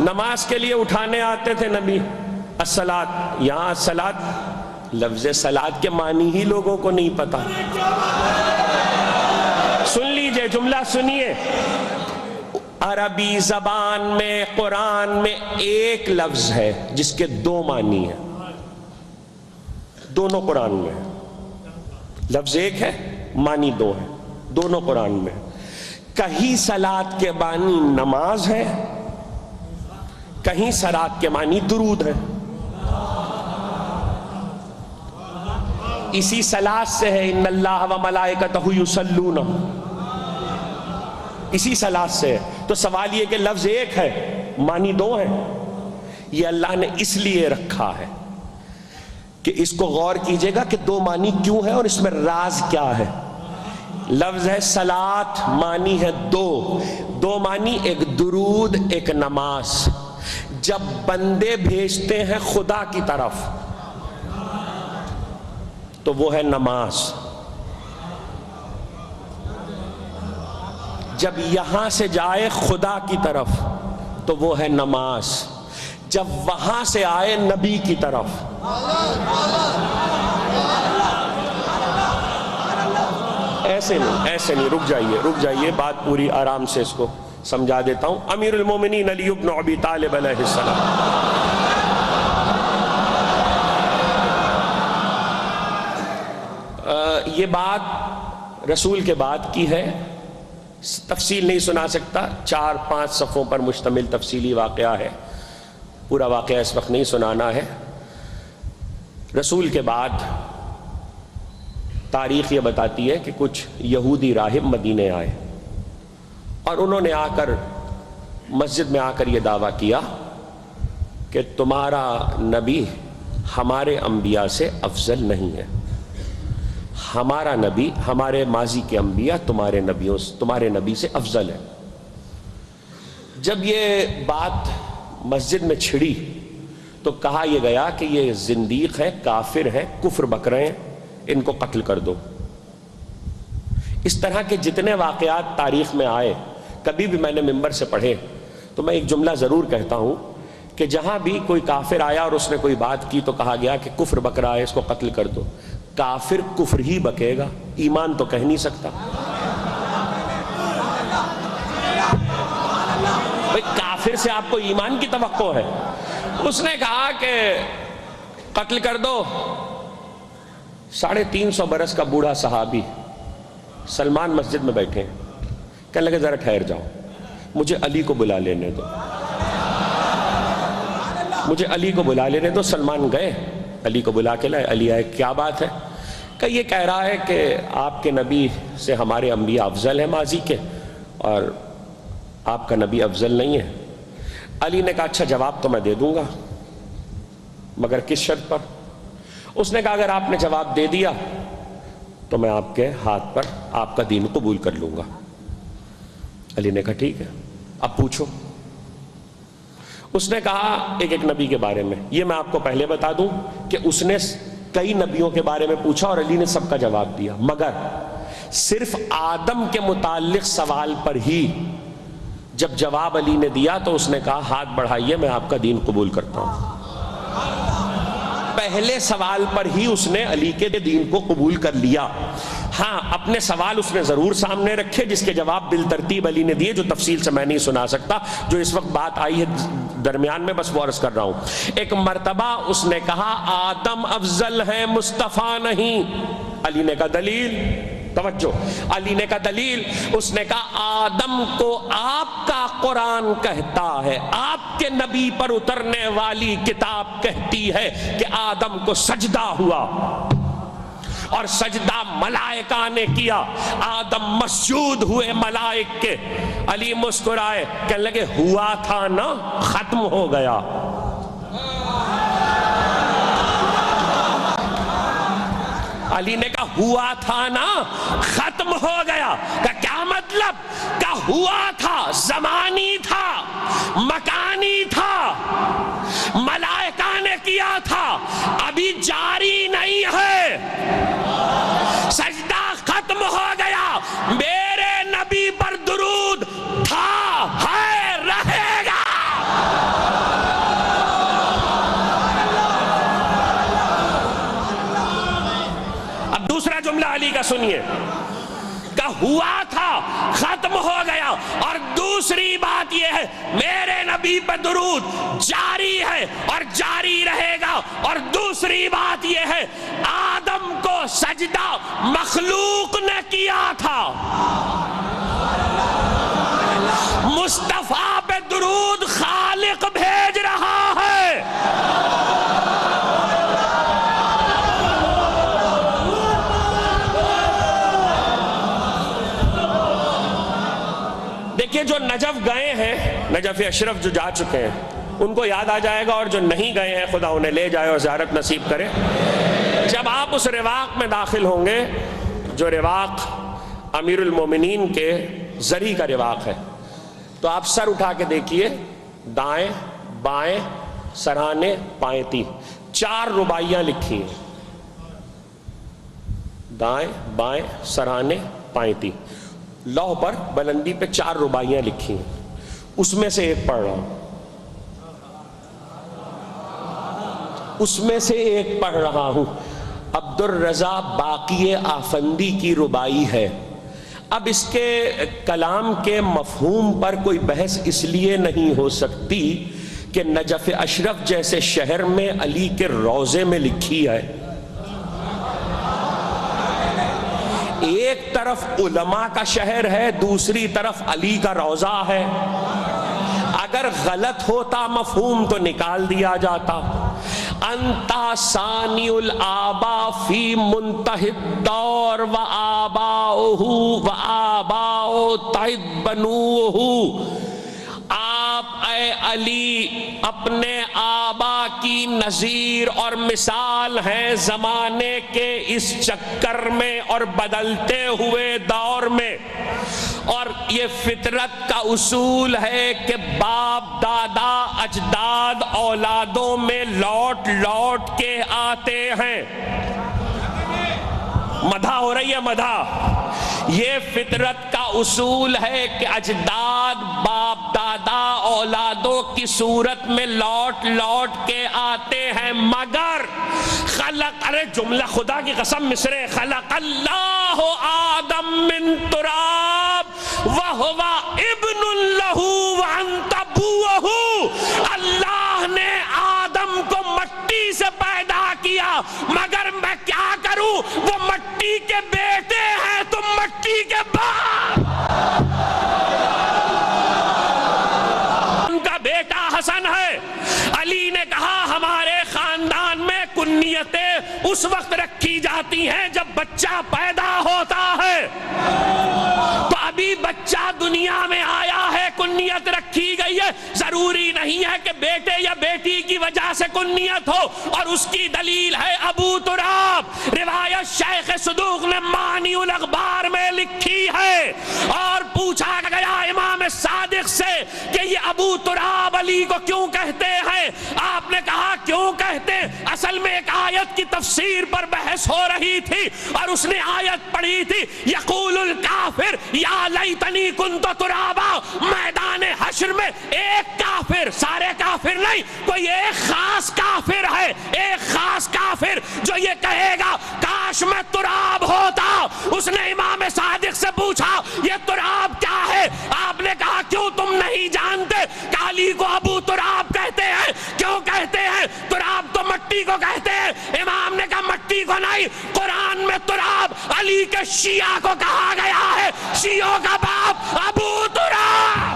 نماز کے لیے اٹھانے آتے تھے نبی. الصلاۃ, یہاں الصلاۃ لفظ صلاۃ کے معنی ہی لوگوں کو نہیں پتا. سن لیجئے, جملہ سنیے. عربی زبان میں قرآن میں ایک لفظ ہے جس کے 2 معنی ہیں, دونوں قرآن میں. لفظ ایک ہے, معنی 2 ہے, دونوں قرآن میں. کہیں صلاۃ کے معنی نماز ہے, کہیں صلاۃ کے معنی درود ہے. اسی صلاۃ سے ہے ان اللہ و ملائکتہ یصلون, اسی صلاۃ سے. تو سوال یہ کہ لفظ ایک ہے, معنی 2 ہیں. یہ اللہ نے اس لیے رکھا ہے کہ اس کو غور کیجئے گا کہ 2 معنی کیوں ہے اور اس میں راز کیا ہے. لفظ ہے صلاۃ, معنی ہے 2 معنی, ایک درود ایک نماز. جب بندے بھیجتے ہیں خدا کی طرف تو وہ ہے نماز. جب یہاں سے جائے خدا کی طرف تو وہ ہے نماز. جب وہاں سے آئے نبی کی طرف ایسے نہیں. رک جائیے, بات پوری آرام سے اس کو سمجھا دیتا ہوں. امیر المومنین علی بن ابی طالب علیہ السلام یہ بات رسول کے بعد کی ہے, تفصیل نہیں سنا سکتا, 4-5 صفحوں پر مشتمل تفصیلی واقعہ ہے, پورا واقعہ اس وقت نہیں سنانا ہے. رسول کے بعد تاریخ یہ بتاتی ہے کہ کچھ یہودی راہب مدینے آئے اور انہوں نے آ کر مسجد میں آ کر یہ دعویٰ کیا کہ تمہارا نبی ہمارے انبیاء سے افضل نہیں ہے، ہمارا نبی ہمارے ماضی کے انبیاء تمہارے نبی سے افضل ہے۔ جب یہ بات مسجد میں چھڑی تو کہا یہ گیا کہ یہ زندیق ہے، کافر ہے، کفر بک رہے ہیں، ان کو قتل کر دو۔ اس طرح کے جتنے واقعات تاریخ میں آئے، کبھی بھی میں نے ممبر سے پڑھے تو میں ایک جملہ ضرور کہتا ہوں کہ جہاں بھی کوئی کافر آیا اور اس نے کوئی بات کی تو کہا گیا کہ کفر بک رہا ہے، اس کو قتل کر دو۔ کافر کفر ہی بکے گا، ایمان تو کہہ نہیں سکتا۔ بھئی کافر سے آپ کو ایمان کی توقع ہے؟ اس نے کہا کہ قتل کر دو۔ 350 برس کا بوڑھا صحابی سلمان مسجد میں بیٹھے ہیں، کہنے لگے ذرا ٹھہر جاؤ، مجھے علی کو بلا لینے دو، مجھے علی کو بلا لینے دو۔ سلمان گئے، علی کو بلا کے لائے۔ علی آئے، کیا بات ہے؟ کہ یہ کہہ رہا ہے کہ آپ کے نبی سے ہمارے انبیاء افضل ہیں ماضی کے، اور آپ کا نبی افضل نہیں ہے۔ علی نے کہا اچھا جواب تو میں دے دوں گا، مگر کس شرط پر؟ اس نے کہا اگر آپ نے جواب دے دیا تو میں آپ کے ہاتھ پر آپ کا دین قبول کر لوں گا۔ علی نے کہا ٹھیک ہے، اب پوچھو۔ اس نے کہا ایک نبی کے بارے میں، یہ میں آپ کو پہلے بتا دوں کہ اس نے کئی نبیوں کے بارے میں پوچھا اور علی نے سب کا جواب دیا، مگر صرف آدم کے متعلق سوال پر ہی جب جواب علی نے دیا تو اس نے کہا ہاتھ بڑھائیے، میں آپ کا دین قبول کرتا ہوں۔ پہلے سوال پر ہی اس نے علی کے دین کو قبول کر لیا۔ ہاں اپنے سوال اس نے ضرور سامنے رکھے جس کے جواب بالترتیب علی نے دیے، جو تفصیل سے میں نہیں سنا سکتا، جو اس وقت بات آئی ہے درمیان میں، بس وہ عرض کر رہا ہوں۔ ایک مرتبہ اس نے کہا آدم افضل ہے، مصطفیٰ نہیں۔ علی نے کہا دلیل؟ توجہ، علی نے کہا دلیل؟ اس نے کہا آدم کو آپ کا قرآن کہتا ہے، آپ کے نبی پر اترنے والی کتاب کہتی ہے کہ آدم کو سجدہ ہوا، اور سجدہ ملائکہ نے کیا، آدم مسجود ہوئے ملائک کے۔ علی مسکرائے، کہنے لگے ہوا تھا نا، ختم ہو گیا۔ علی نے کہا ہوا تھا نا، ختم ہو گیا۔ کیا مطلب؟ کہ ہوا تھا، زمانی تھا، مکانی تھا، ملائکہ نے کیا تھا، ابھی جاری نہیں ہے، سجدہ ختم ہو گیا۔ میرے نبی پر درود تھا، ہے، رہے گا۔ دوسرا جملہ علی کا سنیے، کہ ہوا تھا، ختم ہو گیا، اور دوسری بات یہ ہے میرے نبی پر درود جاری ہے اور جاری رہے گا، اور دوسری بات یہ ہے آدم کو سجدہ مخلوق نے کیا تھا، مصطفیٰ پہ درود خالق بھیج رہا ہے۔ دیکھیے جو نجف گئے ہیں، نجف اشرف جو جا چکے ہیں، ان کو یاد آ جائے گا، اور جو نہیں گئے ہیں خدا انہیں لے جائے اور زیارت نصیب کرے۔ جب آپ اس رواق میں داخل ہوں گے جو رواق امیر المومنین کے زری کا رواق ہے، تو آپ سر اٹھا کے دیکھیے، دائیں بائیں سرہانے پائیں، 4 رباعیاں لکھی ہیں، دائیں بائیں سرہانے پائیں، لوح پر بلندی پہ 4 رباعیاں لکھی ہیں، اس میں سے ایک پڑھ رہا ہوں، اس میں سے ایک پڑھ رہا ہوں، عبد الرضا باقی آفندی کی رباعی ہے۔ اب اس کے کلام کے مفہوم پر کوئی بحث اس لیے نہیں ہو سکتی کہ نجف اشرف جیسے شہر میں علی کے روضے میں لکھی ہے۔ ایک طرف علماء کا شہر ہے، دوسری طرف علی کا روضہ ہے، اگر غلط ہوتا مفہوم تو نکال دیا جاتا۔ انتا ثانی الآبا فی منتہی الدور و آباؤہ و آباؤ تحت بنوہ، اے علی اپنے آبا کی نظیر اور مثال ہیں زمانے کے اس چکر میں اور بدلتے ہوئے دور میں، اور یہ فطرت کا اصول ہے کہ باپ دادا اجداد اولادوں میں لوٹ لوٹ کے آتے ہیں۔ مدح ہو رہی ہے، مدح۔ یہ فطرت کا اصول ہے کہ اجداد باپ دادا اولادوں کی صورت میں لوٹ لوٹ کے آتے ہیں، مگر ارے جملہ خدا کی قسم مصرے، خلق اللہ آدم من تراب وہو ابن لہ وانت ابوہ، اللہ نے آدم کو مٹی سے پیدا کیا، مگر میں کیا کروں، وہ مٹی کے بیٹے ہیں، تم مٹی کے باپ۔ ان کا بیٹا حسن ہے۔ علی نے کہا ہمارے خاندان میں کنیتیں اس وقت رکھی جاتی ہیں جب بچہ پیدا ہوتا ہے، تو ابھی بچہ دنیا میں آیا ہے کنیت رکھی گئی ہے، ضروری نہیں ہے کہ بیٹے یا بیٹی کی وجہ سے کنیت ہو، اور اس کی دلیل ہے ابو تراب۔ روایت شیخ صدوق نے معنی الاخبار میں لکھی ہے، اور پوچھا گیا امام صادق سے کہ یہ ابو تراب علی کو کیوں کہتے ہیں؟ آپ نے کہا کیوں کہتے؟ اصل میں ایک آیت کی تفسیر پر بحث ہو رہی تھی، اور اس نے آیت پڑھی تھی یقول الکافر یا لیتنی کنت ترابا۔ میدان حشر میں ایک کافر، سارے کافر نہیں، کوئی ایک خاص کافر ہے، ایک خاص کافر جو یہ کہے گا کاش میں تراب ہوتا۔ اس نے امام صادق سے پوچھا یہ تراب کیا ہے؟ آپ نے کہا کیوں تم نہیں جانتے؟ علی کو ابو تراب کہتے ہیں۔ کیوں کہتے ہیں؟ تراب تو مٹی کو کہتے ہیں۔ امام نے کہا مٹی کو نہیں، قرآن میں تراب علی کے شیعہ کو کہا گیا ہے، شیعوں کا باپ ابو تراب۔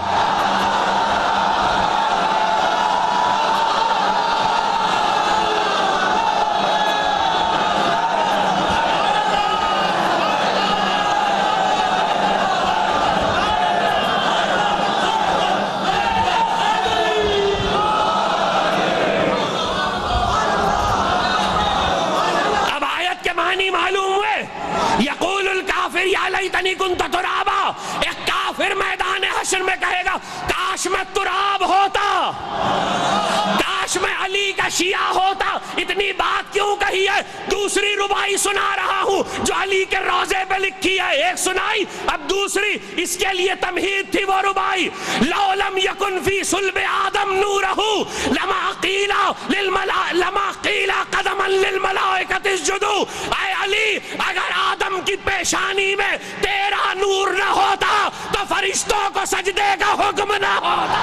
یقول الکافر یا لیتنی کنت ترابا، ایک کافر میدان حشر میں کہے گا کاش میں تراب ہوتا، کاش میں علی کا شیعہ ہوتا۔ اتنی بات کیوں کہی ہے؟ دوسری ربائی سنا رہا ہوں جو علی کے روضے پہ لکھی ہے، ایک سنائی اب دوسری، اس کے لیے تمہید تھی وہ ربائی۔ لو لم یکن فی صلب آدم نورہ لما قیل قدما للملائکۃ اسجدوا۔ اے علی اگر آدم کی پیشانی میں تیرا نور نہ ہوتا تو فرشتوں کو سجدے کا حکم نہ ہوتا۔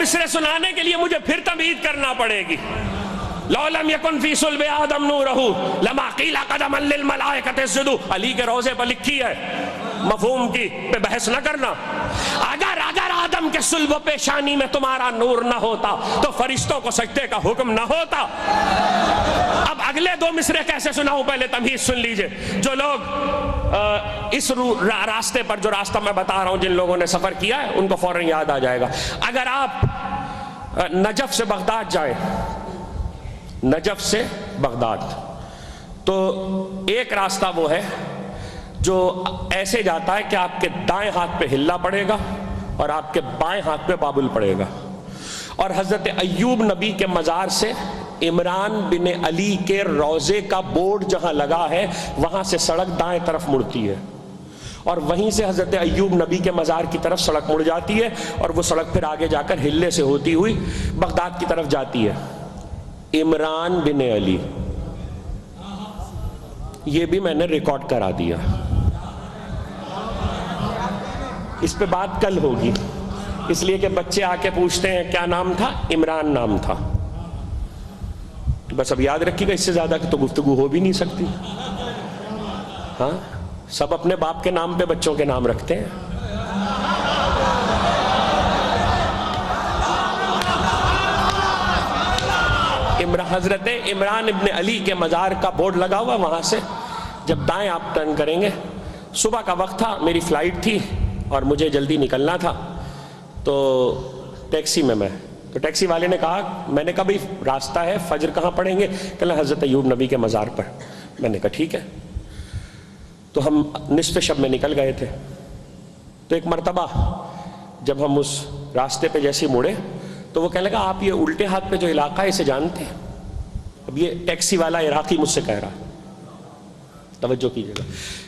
مصرے سنانے کے لیے مجھے پھر تمہید کرنا پڑے گی۔ لو لم یکن فی صلب آدم نورہ لما قیل قدما للملائکۃ اسجدوا، علی کے روضے پر لکھی ہے، مفہوم کی پہ بحث نہ کرنا۔ اگر آدم کے صلب و پیشانی میں تمہارا نور نہ ہوتا تو فرشتوں کو سجدے کا حکم نہ ہوتا۔ اب اگلے دو مصرے کیسے سناؤں؟ پہلے تمہید سن لیجئے۔ جو لوگ اس راستے پر، جو راستہ میں بتا رہا ہوں، جن لوگوں نے سفر کیا ہے ان کو فوراً یاد آ جائے گا۔ اگر آپ نجف سے بغداد جائیں، نجف سے بغداد، تو ایک راستہ وہ ہے جو ایسے جاتا ہے کہ آپ کے دائیں ہاتھ پہ ہلا پڑے گا اور آپ کے بائیں ہاتھ پہ بابل پڑے گا، اور حضرت ایوب نبی کے مزار سے عمران بن علی کے روضے کا بورڈ جہاں لگا ہے وہاں سے سڑک دائیں طرف مڑتی ہے، اور وہیں سے حضرت ایوب نبی کے مزار کی طرف سڑک مڑ جاتی ہے، اور وہ سڑک پھر آگے جا کر ہلے سے ہوتی ہوئی بغداد کی طرف جاتی ہے۔ عمران بن علی یہ بھی میں نے ریکارڈ کرا دیا. اس پہ بات کل ہوگی، اس لیے کہ بچے آ کے پوچھتے ہیں کیا نام تھا؟ عمران نام تھا. بس اب یاد رکھیے گا، اس سے زیادہ تو گفتگو ہو بھی نہیں سکتی. ہاں، سب اپنے باپ کے نام پہ بچوں کے نام رکھتے ہیں. حضرت عمران ابن علی کے مزار کا بورڈ لگا ہوا، وہاں سے جب دائیں آپ ٹرن کریں گے، صبح کا وقت تھا، میری فلائٹ تھی اور مجھے جلدی نکلنا تھا، تو ٹیکسی میں تو ٹیکسی والے نے کہا، میں نے کہا بھائی راستہ ہے، فجر کہاں پڑھیں گے؟ کہا حضرت ایوب نبی کے مزار پر. میں نے کہا ٹھیک ہے. تو ہم نصف شب میں نکل گئے تھے. تو ایک مرتبہ جب ہم اس راستے پہ جیسے مڑے تو وہ کہنے لگا آپ یہ الٹے ہاتھ پہ جو علاقہ ہے اسے جانتے ہیں؟ اب یہ ٹیکسی والا عراقی مجھ سے کہہ رہا، توجہ کیجیے گا.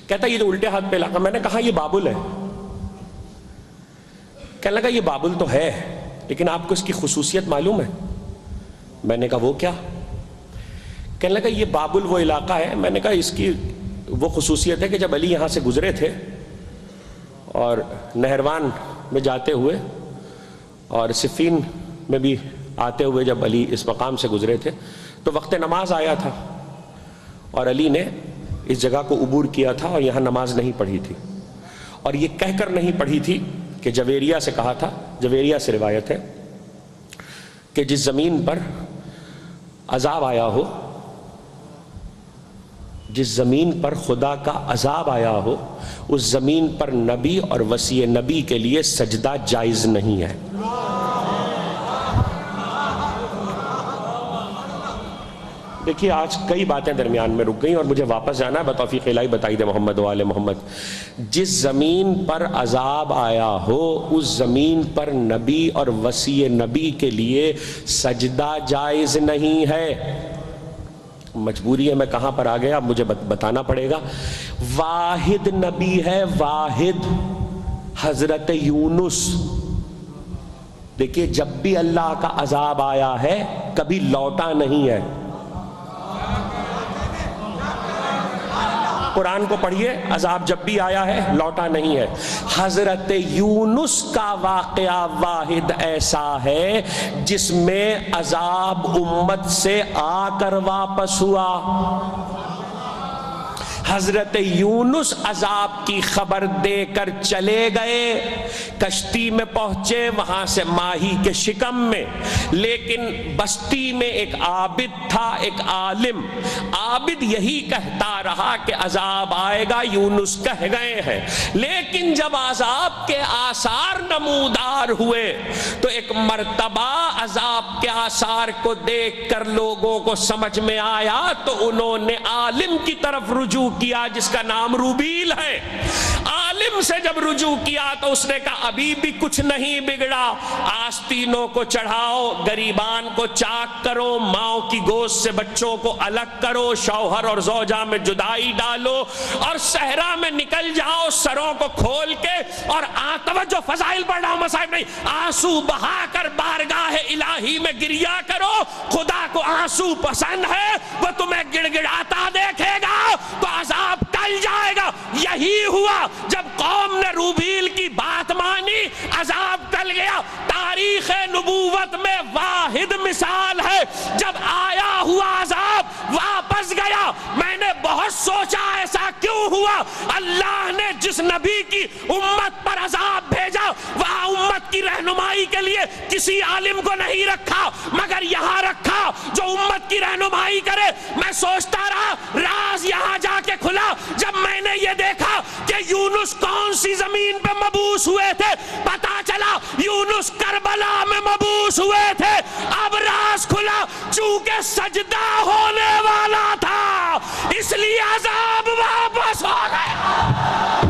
کہتا یہ جو الٹے ہاتھ پہ علاقہ، میں نے کہا یہ بابل ہے. کہنے لگا یہ بابل تو ہے، لیکن آپ کو اس کی خصوصیت معلوم ہے؟ میں نے کہا وہ کیا؟ کہنے لگا یہ بابل وہ علاقہ ہے. میں نے کہا اس کی وہ خصوصیت ہے کہ جب علی یہاں سے گزرے تھے اور نہروان میں جاتے ہوئے اور صفین میں بھی آتے ہوئے جب علی اس مقام سے گزرے تھے تو وقت نماز آیا تھا اور علی نے اس جگہ کو عبور کیا تھا اور یہاں نماز نہیں پڑھی تھی. اور یہ کہہ کر نہیں پڑھی تھی کہ جویریہ سے کہا تھا، جویریہ سے روایت ہے کہ جس زمین پر عذاب آیا ہو، جس زمین پر خدا کا عذاب آیا ہو، اس زمین پر نبی اور وصی نبی کے لیے سجدہ جائز نہیں ہے. دیکھیے آج کئی باتیں درمیان میں رک گئیں اور مجھے واپس جانا ہے. بتوفیق الہی بتائی دے محمد و آل محمد. جس زمین پر عذاب آیا ہو اس زمین پر نبی اور وصی نبی کے لیے سجدہ جائز نہیں ہے. مجبوری ہے، میں کہاں پر آ گیا اب مجھے بتانا پڑے گا. واحد نبی ہے، واحد، حضرت یونس. دیکھیے جب بھی اللہ کا عذاب آیا ہے کبھی لوٹا نہیں ہے. قرآن کو پڑھیے، عذاب جب بھی آیا ہے لوٹا نہیں ہے. حضرت یونس کا واقعہ واحد ایسا ہے جس میں عذاب امت سے آ کر واپس ہوا. حضرت یونس عذاب کی خبر دے کر چلے گئے، کشتی میں پہنچے، وہاں سے ماہی کے شکم میں، لیکن بستی میں ایک عابد تھا، ایک عالم. عابد یہی کہتا رہا کہ عذاب آئے گا، یونس کہہ گئے ہیں. لیکن جب عذاب کے آثار نمودار ہوئے تو ایک مرتبہ عذاب کے آثار کو دیکھ کر لوگوں کو سمجھ میں آیا تو انہوں نے عالم کی طرف رجوع کیا جس کا نام روبیل ہے. عالم سے جب رجوع کیا تو اس نے کہا ابھی بھی کچھ نہیں بگڑا، آستینوں کو چڑھاؤ، گریبان کو چاک کرو، ماؤں کی گوشت سے بچوں کو الگ کرو، شوہر اور زوجہ میں جدائی ڈالو اور صحرا میں نکل جاؤ سروں کو کھول کے، اور توجہ فضائل پڑھ رہا ہوں، مصائب نہیں، آنسو بہا کر بارگاہ الہی میں گریا کرو. خدا کو آنسو پسند ہے، وہ تمہیں گڑ گڑاتا دیکھے گا تو عذاب ٹل جائے گا. یہی ہوا جب قوم نے روبیل کی بات مانی، عذاب ٹل گیا. تاریخ نبوت میں واحد مثال ہے جب آیا ہوا عذاب واپس گیا. میں نے بہت سوچا ایسا کیوں ہوا. اللہ نے جس نبی کی امت پر عذاب بھیجا وہاں امت کی رہنمائی کے لیے کسی عالم کو نہیں رکھا مگر یہاں رکھا جو امت کی رہنمائی کرے. میں سوچتا رہا، راز یہاں جا کے کھلا جب میں نے یہ دیکھا کہ یونس کون سی زمین پہ مبعوث ہوئے تھے. پتا چلا یونس کربلا میں مبعوث ہوئے تھے. اب راز کھلا، چونکہ سجدہ ہونے والا تھا اس لیے عذاب واپس ہو گیا.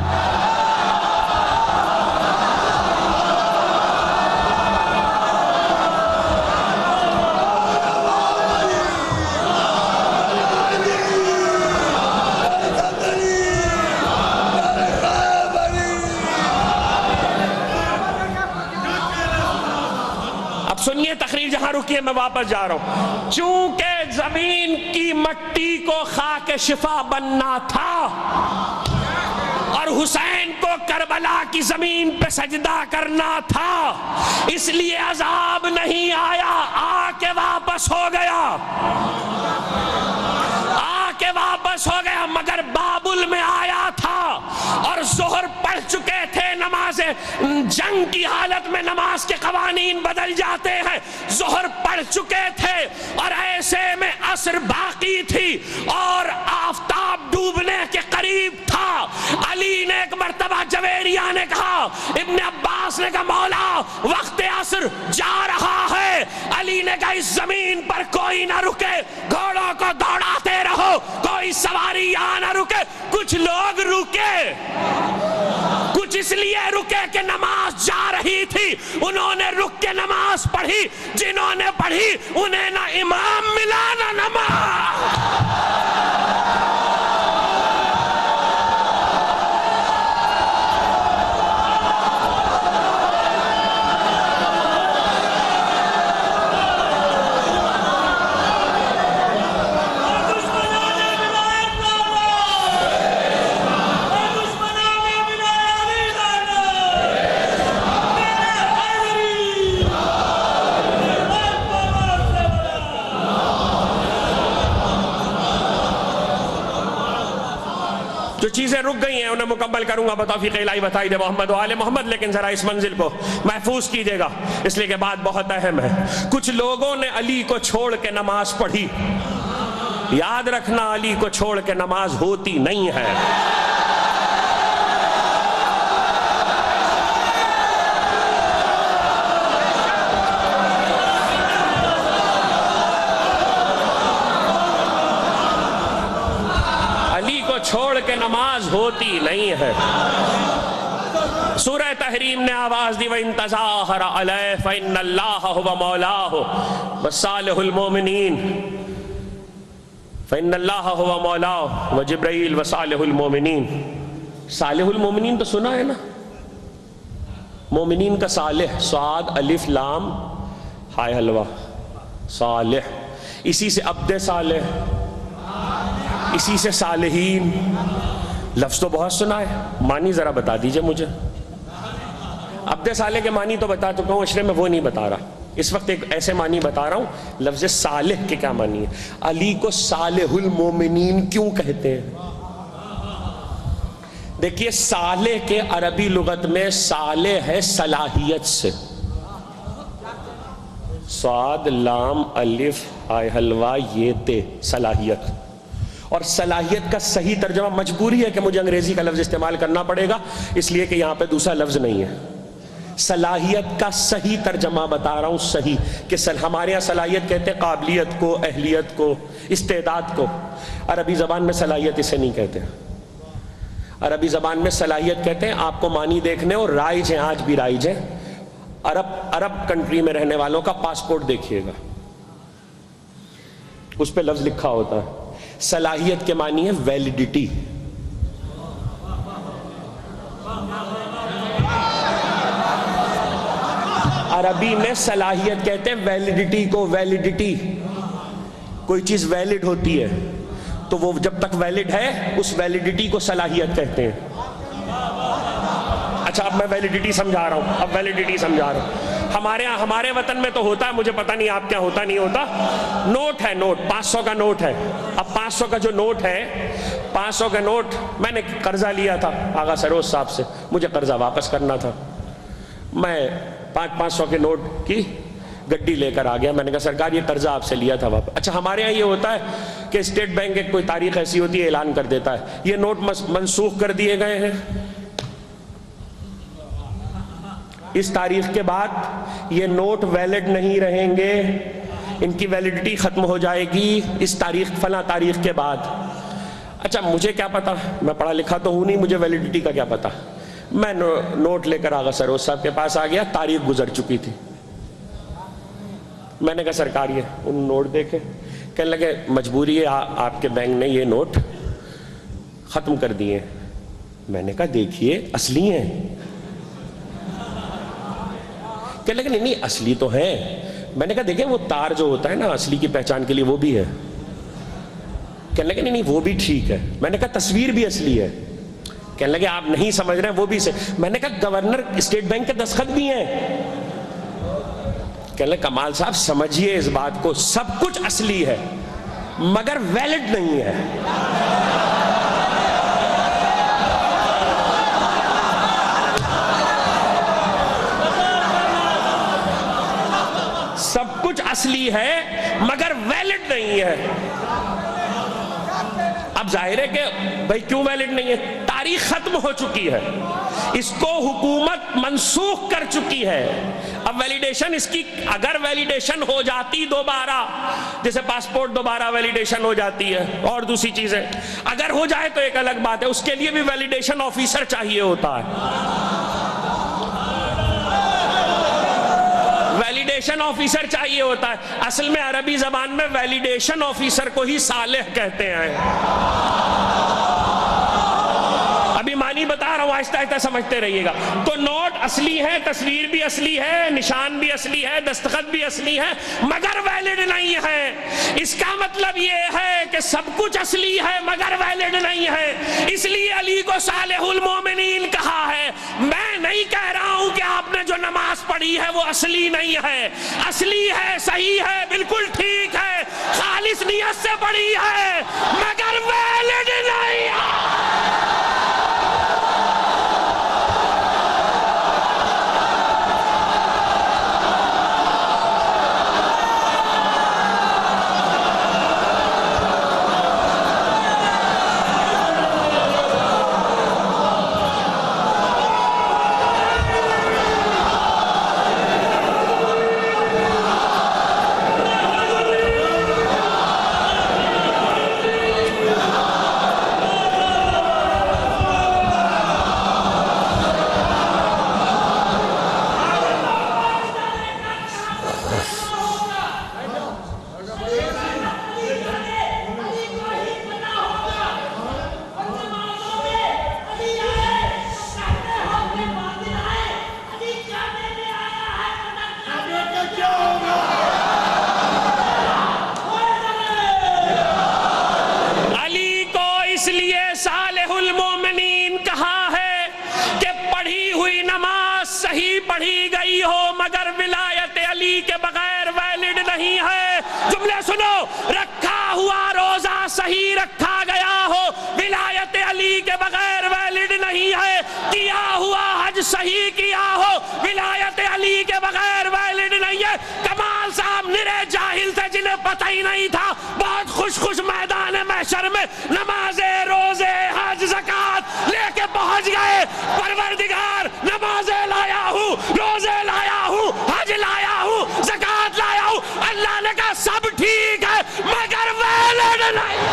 سنیے تقریر جہاں رکیے میں واپس جا رہا ہوں. چونکہ زمین کی مٹی کو خاک شفا بننا تھا اور حسین کو کربلا کی زمین پہ سجدہ کرنا تھا، اس لیے عذاب نہیں آیا، آ کے واپس ہو گیا، آ کے واپس ہو گیا. مگر بابل میں آیا تھا اور ظہر پڑھ چکے تھے. نماز جنگ کی حالت میں نماز کے قوانین بدل جاتے ہیں. ظہر پڑھ چکے تھے اور ایسے میں عصر باقی تھی اور آفتاب ڈوبنے کے قریب تھا. علی نے ایک مرتبہ جویریہ نے کہا، ابن عباس نے کہا مولا وقت عصر جا رہا ہے. علی نے کہا اس زمین پر کوئی نہ رکے، گھوڑوں کو دوڑاتے رہو، کوئی سواری یہاں نہ رکے. کچھ لوگ رکے، کچھ اس لیے رکے کہ نماز جا رہی تھی. انہوں نے رک کے نماز پڑھی. جنہوں نے پڑھی انہیں نہ امام ملا نہ نماز. جو چیزیں رک گئی ہیں انہیں مکمل کروں گا بتوفیق الہی بتائی دے محمد و آل محمد. لیکن ذرا اس منزل کو محفوظ کیجئے گا اس لیے کہ بات بہت اہم ہے. کچھ لوگوں نے علی کو چھوڑ کے نماز پڑھی. یاد رکھنا علی کو چھوڑ کے نماز ہوتی نہیں ہے. چھوڑ کے نماز ہوتی نہیں ہے. سورہ تحریم نے آواز دی وَإِن تَظَاهَرَ عَلَيْهِ فَإِنَّ اللَّهَ هُوَ مَوْلَاهُ وَصَالِحُ الْمُؤْمِنِينَ فَإِنَّ اللَّهَ هُوَ مَوْلَاهُ وَجِبْرَائِيلُ وَصَالِحُ الْمُؤْمِنِينَ. صالح المومنین تو سنا ہے نا، مومنین کا صالح، صاد الف لام ہائے حلوہ صالح، اسی سے عبد صالح، اسی سے صالحین. لفظ تو بہت سنا ہے، معنی ذرا بتا دیجئے مجھے. عبد صالح کے معنی تو بتا چکا ہوں، اشرے میں وہ نہیں بتا رہا. اس وقت ایک ایسے معنی بتا رہا ہوں لفظ صالح کے کیا معنی ہے. علی کو صالح المومنین کیوں کہتے ہیں؟ دیکھیے صالح کے عربی لغت میں صالح ہے صلاحیت سے، صاد لام الف ہائے حلوہ یہ تے، صلاحیت. اور صلاحیت کا صحیح ترجمہ مجبوری ہے کہ مجھے انگریزی کا لفظ استعمال کرنا پڑے گا اس لیے کہ یہاں پہ دوسرا لفظ نہیں ہے. صلاحیت کا صحیح ترجمہ بتا رہا ہوں، صحیح کہ ہمارے یہاں صلاحیت کہتے ہیں قابلیت کو، اہلیت کو، استعداد کو. عربی زبان میں صلاحیت اسے نہیں کہتے. عربی زبان میں صلاحیت کہتے ہیں آپ کو معنی دیکھنے اور رائج ہیں، آج بھی رائج ہیں. عرب کنٹری میں رہنے والوں کا پاسپورٹ دیکھیے گا، اس پہ لفظ لکھا ہوتا ہے. صلاحیت کے معنی ہے ویلیڈیٹی. عربی میں صلاحیت کہتے ہیں ویلیڈیٹی کو. ویلیڈیٹی، کوئی چیز ویلڈ ہوتی ہے تو وہ جب تک ویلڈ ہے اس ویلیڈیٹی کو صلاحیت کہتے ہیں. اچھا اب میں ویلیڈیٹی سمجھا رہا ہوں، اب ویلیڈیٹی سمجھا رہا ہوں. ہمارے وطن میں تو ہوتا ہے، مجھے پتہ نہیں آپ کیا ہوتا نہیں ہوتا. نوٹ ہے، نوٹ 500 کا نوٹ ہے. اب 500 کا جو نوٹ ہے، 500 کا نوٹ میں نے قرضہ لیا تھا آغا سروز صاحب سے، مجھے قرضہ واپس کرنا تھا. میں 500 کے نوٹ کی گڈی لے کر آ گیا. میں نے کہا سرکار یہ قرضہ آپ سے لیا تھا واپس. اچھا ہمارے ہاں یہ ہوتا ہے کہ اسٹیٹ بینک ایک کوئی تاریخ ایسی ہوتی ہے اعلان کر دیتا ہے یہ نوٹ منسوخ کر دیے گئے ہیں، اس تاریخ کے بعد یہ نوٹ ویلڈ نہیں رہیں گے، ان کی ویلیڈیٹی ختم ہو جائے گی اس تاریخ فلاں تاریخ کے بعد. اچھا مجھے کیا پتا، میں پڑھا لکھا تو ہوں نہیں، مجھے ویلیڈیٹی کا کیا پتا. میں نوٹ لے کر آغا سروز صاحب کے پاس آ گیا، تاریخ گزر چکی تھی. میں نے کہا سرکار یہ ان نوٹ دیکھے. کہنے لگے مجبوری ہے، آپ کے بینک نے یہ نوٹ ختم کر دیے. میں نے کہا دیکھیے اصلی ہیں. کہنے لگے نہیں اصلی تو ہیں. میں نے کہا دیکھیں وہ تار جو ہوتا ہے نا اصلی کی پہچان کے لیے وہ بھی ہے. کہنے لگے نہیں وہ بھی ٹھیک ہے. میں نے کہا تصویر بھی اصلی ہے. کہنے لگے آپ نہیں سمجھ رہے ہیں وہ بھی سے. میں نے کہا گورنر اسٹیٹ بینک کے دستخط بھی ہیں. کہنے لگے کمال صاحب سمجھیے اس بات کو, سب کچھ اصلی ہے مگر ویلڈ نہیں ہے. سب کچھ اصلی ہے مگر ویلڈ نہیں ہے. اب ظاہر ہے کہ بھائی کیوں ویلڈ نہیں ہے؟ تاریخ ختم ہو چکی ہے, اس کو حکومت منسوخ کر چکی ہے. اب ویلیڈیشن اس کی اگر ویلیڈیشن ہو جاتی دوبارہ, جیسے پاسپورٹ دوبارہ ویلیڈیشن ہو جاتی ہے اور دوسری چیزیں اگر ہو جائے تو ایک الگ بات ہے, اس کے لیے بھی ویلیڈیشن آفیسر چاہیے ہوتا ہے. ویلیڈیشن آفیسر چاہیے ہوتا ہے. اصل میں عربی زبان میں ویلیڈیشن آفیسر کو ہی صالح کہتے ہیں. ابھی معنی بتا رہا ہوں, آہستہ آہستہ سمجھتے رہیے گا. تو نوٹ اصلی ہے, تصویر بھی اصلی ہے, نشان بھی اصلی ہے, دستخط بھی اصلی ہے مگر ویلڈ نہیں ہے. اس کا مطلب یہ ہے کہ سب کچھ اصلی ہے مگر ویلڈ نہیں ہے. اس لیے علی کو صالح المومنین کہا ہے. میں نہیں کہہ رہا ہوں کہ آپ نے جو نماز پڑھی ہے وہ اصلی نہیں ہے. اصلی ہے, صحیح ہے, بالکل ٹھیک ہے, خالص نیت سے پڑھی ہے مگر ویلڈ نہیں ہے. پڑھی گئی ہو مگر ولایت علی کے بغیر ویلڈ نہیں ہے. جملے سنو, رکھا ہوا روزہ صحیح رکھا گیا ہو ولایت علی کے بغیر ویلڈ نہیں ہے. کیا ہوا حج صحیح کیا ہو ولایت علی کے بغیر ویلڈ نہیں ہے. کمال صاحب نرے جاہل تھے جنہیں پتہ ہی نہیں تھا, بہت خوش میدان محشر میں نمازیں, روزے, حج, زکات لے کے پہنچ گئے. پروردگار نمازیں لایا ہوں, روزے لایا ہوں, حج لایا ہوں, زکات لایا ہوں. اللہ نے کہا سب ٹھیک ہے مگر ویلڈ نہیں.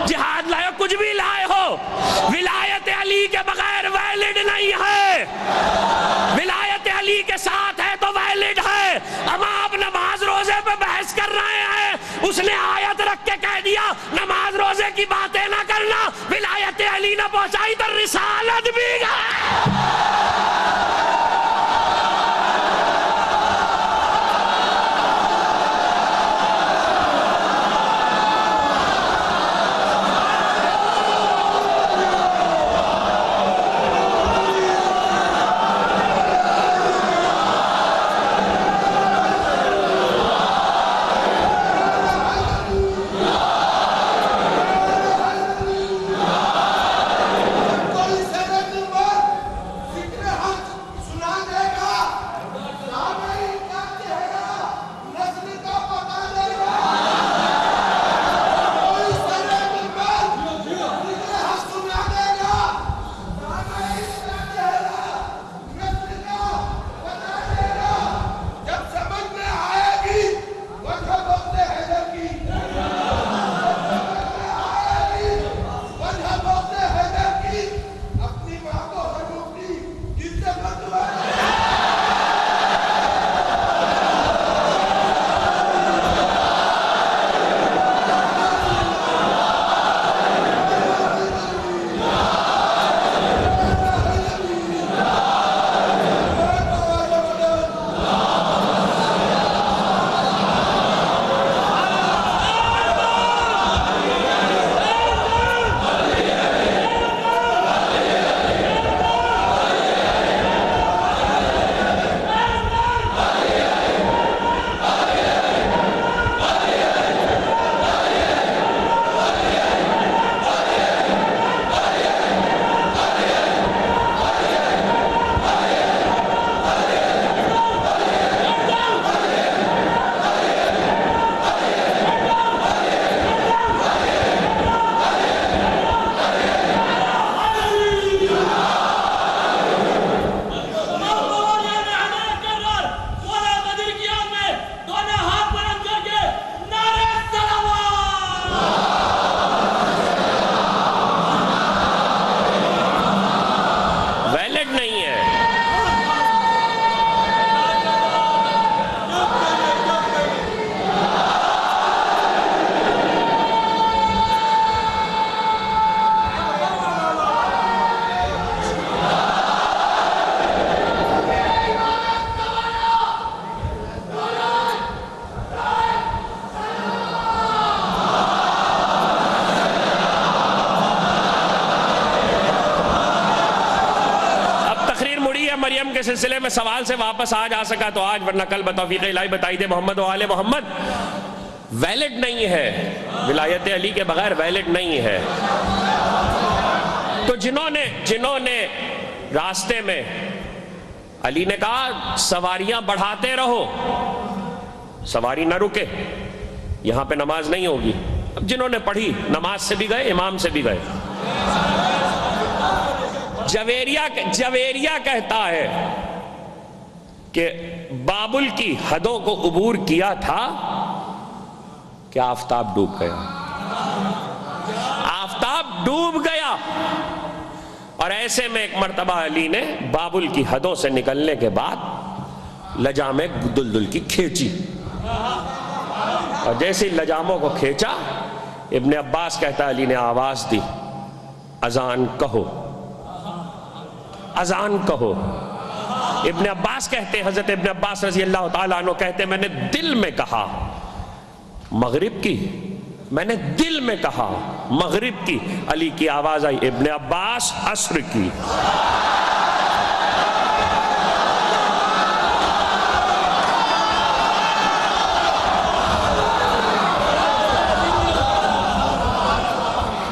جہاد لائے ہو, کچھ بھی لائے ہو, ولایت علی کے بغیر ویلڈ نہیں ہے. ولایت علی کے ساتھ ہے تو ویلڈ ہے. اب آپ نماز روزے پہ بحث کر رہے ہیں, اس نے آیت رکھ کے کہہ دیا نماز روزے کی باتیں نہ کرنا، ولایت علی نہ پہنچائی تو رسالت بھی گئے۔ مریم کے سلسلے میں سوال سے واپس آ جا سکا تو آج، ورنہ کل بتوفیق الہی بتائی دے محمد و آل محمد ویلڈ نہیں ہے، ولایت علی کے بغیر ویلڈ نہیں ہے۔ تو جنہوں نے راستے میں علی نے کہا سواریاں بڑھاتے رہو، سواری نہ رکے، یہاں پہ نماز نہیں ہوگی، اب جنہوں نے پڑھی نماز سے بھی گئے، امام سے بھی گئے۔ جویریہ کہتا ہے کہ بابل کی حدوں کو عبور کیا تھا کہ آفتاب ڈوب گیا، آفتاب ڈوب گیا، اور ایسے میں ایک مرتبہ علی نے بابل کی حدوں سے نکلنے کے بعد لجام دلدل کی کھینچی، اور جیسے لجاموں کو کھینچا، ابن عباس کہتا علی نے آواز دی اذان کہو، اذان کہو۔ ابن عباس کہتے، حضرت ابن عباس رضی اللہ تعالیٰ عنہ کہتے میں نے دل میں کہا مغرب کی، میں نے دل میں کہا مغرب کی، علی کی آواز آئی ابن عباس عصر کی۔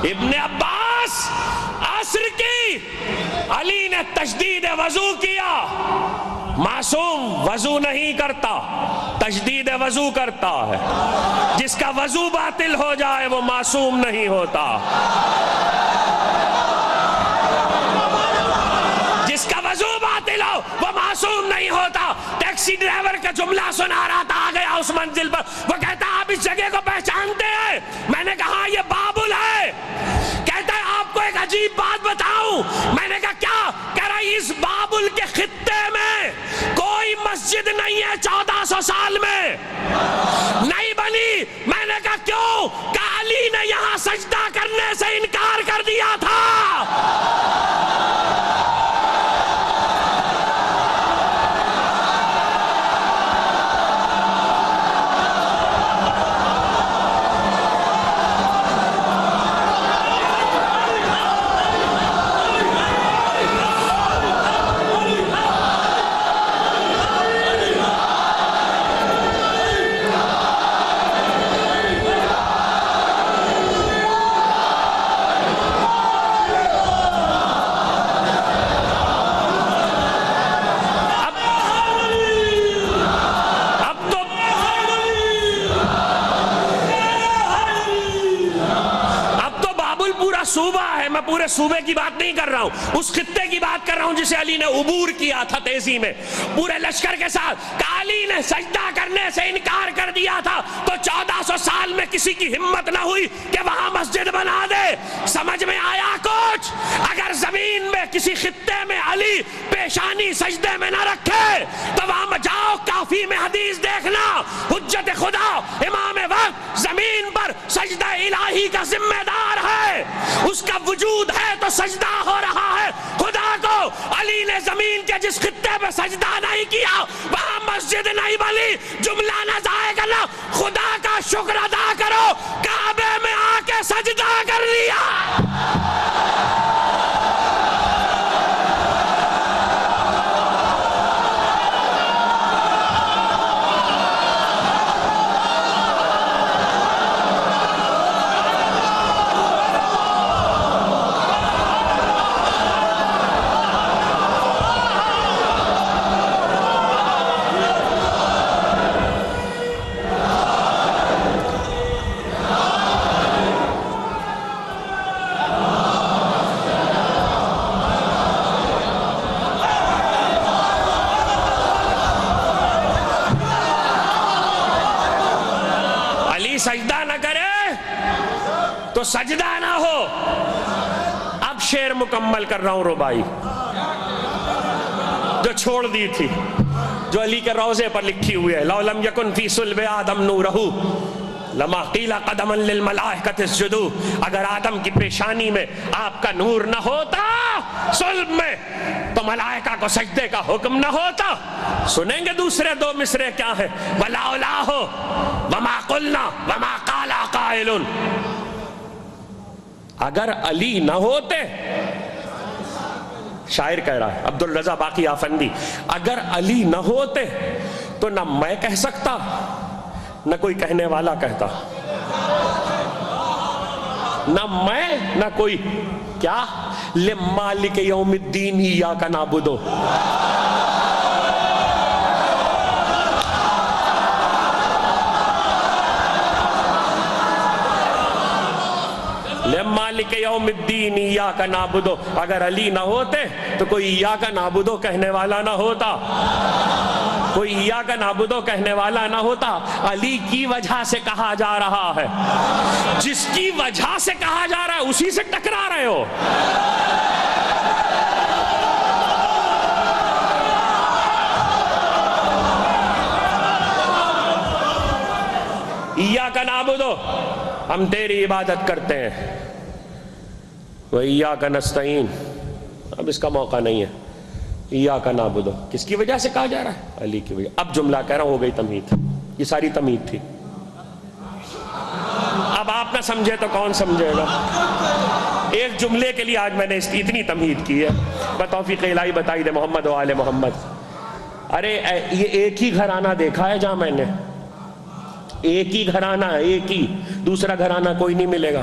ابن عباس عصر کی، علی نے تجدید وضو کیا۔ معصوم وضو نہیں کرتا، تجدید وضو کرتا ہے، جس کا وضو باطل ہو جائے وہ معصوم نہیں ہوتا، جس کا وضو باطل ہو وہ معصوم نہیں ہوتا۔ ٹیکسی ڈرائیور کا جملہ سنا رہا تھا، آ گیا اس منزل پر، وہ کہتا آپ اس جگہ کو پہچانتے ہیں؟ میں نے کہا یہ بابل ہے۔ کہتا ہے آپ کو ایک عجیب بات بتاؤں؟ میں نے کہا کیا؟ کہہ رہا اس بابل کے خطے میں کوئی مسجد نہیں ہے 1400 سال میں نہیں بنی۔ میں نے کہا کیوں کہ علی نے یہاں سجدہ کرنے سے انکار کر دیا تھا. صوبہ ہے، میں پورے صوبے کی بات نہیں کر رہا ہوں، اس خطے کی بات کر رہا ہوں جسے علی نے عبور کیا تھا تیزی میں پورے لشکر کے ساتھ. کہ علی نے سجدہ کرنے سے انکار کر دیا تھا تو 1400 سال میں کسی کی ہمت نہ ہوئی کہ وہاں مسجد بنا دے. سمجھ میں آیا کچھ؟ اگر زمین میں کسی خطے میں علی پیشانی سجدے میں نہ رکھے تو وہاں جاؤ کافی میں حدیث دیکھنا، حجت خدا امام وقت زمین پر سجدہ الہی کا ذمہ دار ہے، اس کا وجود ہے تو سجدہ ہو رہا ہے خدا کو. علی نے زمین کے جس خطے پہ سجدہ نہیں کیا وہاں مسجد نہیں بنی. جملہ نہ ضائع کرنا، خدا کا شکر ادا کرو کعبے میں آ کے سجدہ کر لیا. سجدہ نہ کرے تو سجدہ نہ ہو. اب شعر مکمل کر رہا ہوں ربائی جو چھوڑ دی تھی، جو علی کے روضے پر لکھی ہوئی ہے. لو لم یکن فی صلب آدم نورہ لما قیل قدما للملائکۃ اسجدوا. اگر آدم کی پیشانی میں آپ کا نور نہ ہوتا صلب میں تو ملائکہ کو سجدے کا حکم نہ ہوتا. سنیں گے دوسرے دو مصرے کیا ہیں؟ وَلَوْلَاهُ وَمَا قُلْنَا وَمَا قَالَ قَائِلٌ. اگر علی نہ ہوتے، شاعر کہہ رہا ہے عبدالرضا باقی آفندی، اگر علی نہ ہوتے تو نہ میں کہہ سکتا نہ کوئی کہنے والا کہتا، نہ میں نہ کوئی. کیا؟ لِمَالِكِ يَوْمِ الدِّينِ إِيَّاكَ نَعْبُدُ. مالک یوم الدین ایاک نعبد. اگر علی نہ ہوتے تو کوئی ایاک نعبد کہنے والا نہ ہوتا، کوئی ایاک نعبد کہنے والا نہ ہوتا. علی کی وجہ سے کہا جا رہا ہے، جس کی وجہ سے کہا جا رہا ہے اسی سے ٹکرا رہے ہو. ایاک نعبد، ہم تیری عبادت کرتے ہیں. وَإِيَّاكَ نَسْتَعِينُ، اب اس کا موقع نہیں ہے. ایاک نعبد کس کی وجہ سے کہا جا رہا ہے؟ علی کی وجہ. اب جملہ کہہ رہا ہوں، ہو گئی تمہید. یہ ساری تمہید تھی. اب آپ نہ سمجھے تو کون سمجھے گا؟ ایک جملے کے لیے آج میں نے اتنی تمہید کی ہے. بتوفیق الہی بتائی دے محمد و آل محمد. ارے یہ ایک ہی گھرانہ دیکھا ہے جہاں میں نے، ایک ہی گھرانہ ہے، ایک ہی، دوسرا گھرانہ کوئی نہیں ملے گا.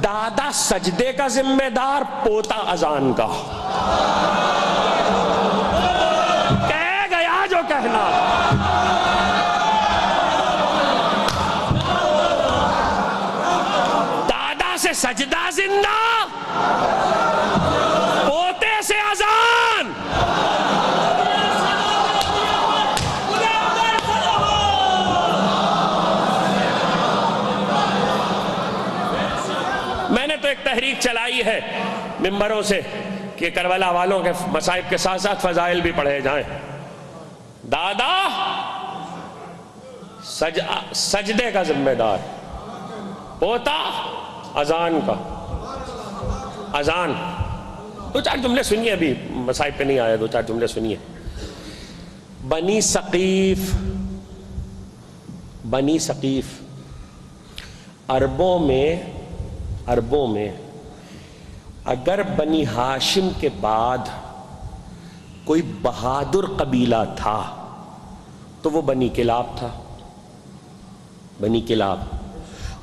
دادا سجدے کا ذمہ دار، پوتا اذان کا. کہہ گیا جو کہنا. دادا سے سجدہ زندہ، پوتے سے اذان. میں نے تو ایک تحریک چلائی ہے ممبروں سے کہ کربلا والوں کے مصائب کے ساتھ ساتھ فضائل بھی پڑھے جائیں. دادا سجدے کا ذمہ دار، پوتا اذان کا. اذان دو چار جملے سنیے، ابھی مصائب پہ نہیں آیا، دو چار جملے سنیے. بنی ثقیف، بنی ثقیف عربوں میں اگر بنی ہاشم کے بعد کوئی بہادر قبیلہ تھا تو وہ بنی کلاب تھا، بنی کلاب.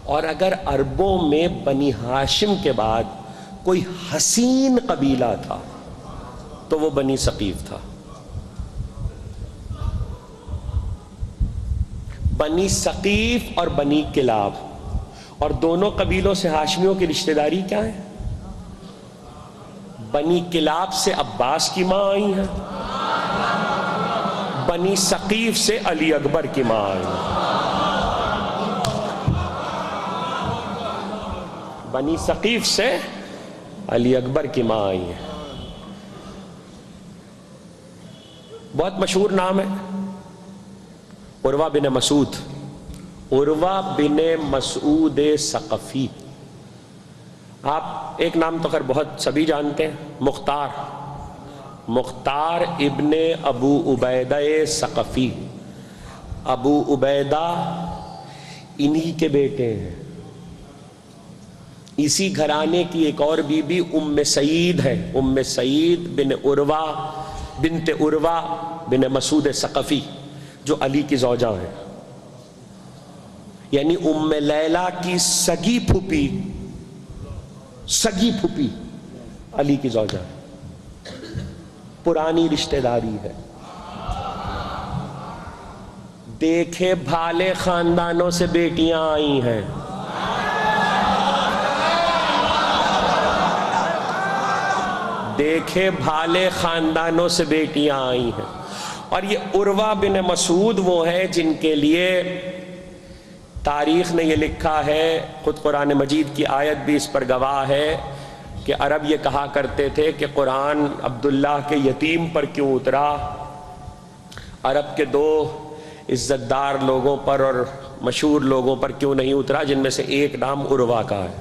اور اگر عربوں میں بنی ہاشم کے بعد کوئی حسین قبیلہ تھا تو وہ بنی ثقیف تھا. بنی ثقیف اور بنی کلاب، اور دونوں قبیلوں سے ہاشمیوں کی رشتہ داری کیا ہے؟ بنی کلاب سے عباس کی ماں آئی ہیں، بنی ثقیف سے علی اکبر کی ماں آئی ہیں. بنی ثقیف سے علی اکبر کی ماں آئی ہیں. بہت مشہور نام ہے عروہ بن مسعود، عروہ بن مسعود ثقفی. آپ ایک نام تو خیر بہت سبھی جانتے ہیں، مختار، مختار ابن ابو عبیدہ ثقفی. ابو عبیدہ انہی کے بیٹے ہیں. اسی گھرانے کی ایک اور بیوی ام سعید ہے، ام سعید بن عروہ بنت عروہ بن مسعود ثقفی، جو علی کی زوجہ ہیں. یعنی ام لیلہ کی سگی پھوپھی، سگی پھوپھی علی کی زوجہ ہے. پرانی رشتہ داری ہے. دیکھے بھالے خاندانوں سے بیٹیاں آئی ہیں. دیکھے بھالے خاندانوں سے بیٹیاں آئی ہیں. اور یہ عروہ بن مسعود وہ ہیں جن کے لیے تاریخ نے یہ لکھا ہے، خود قرآن مجید کی آیت بھی اس پر گواہ ہے کہ عرب یہ کہا کرتے تھے کہ قرآن عبداللہ کے یتیم پر کیوں اترا، عرب کے دو عزت دار لوگوں پر اور مشہور لوگوں پر کیوں نہیں اترا، جن میں سے ایک نام عروہ کا ہے.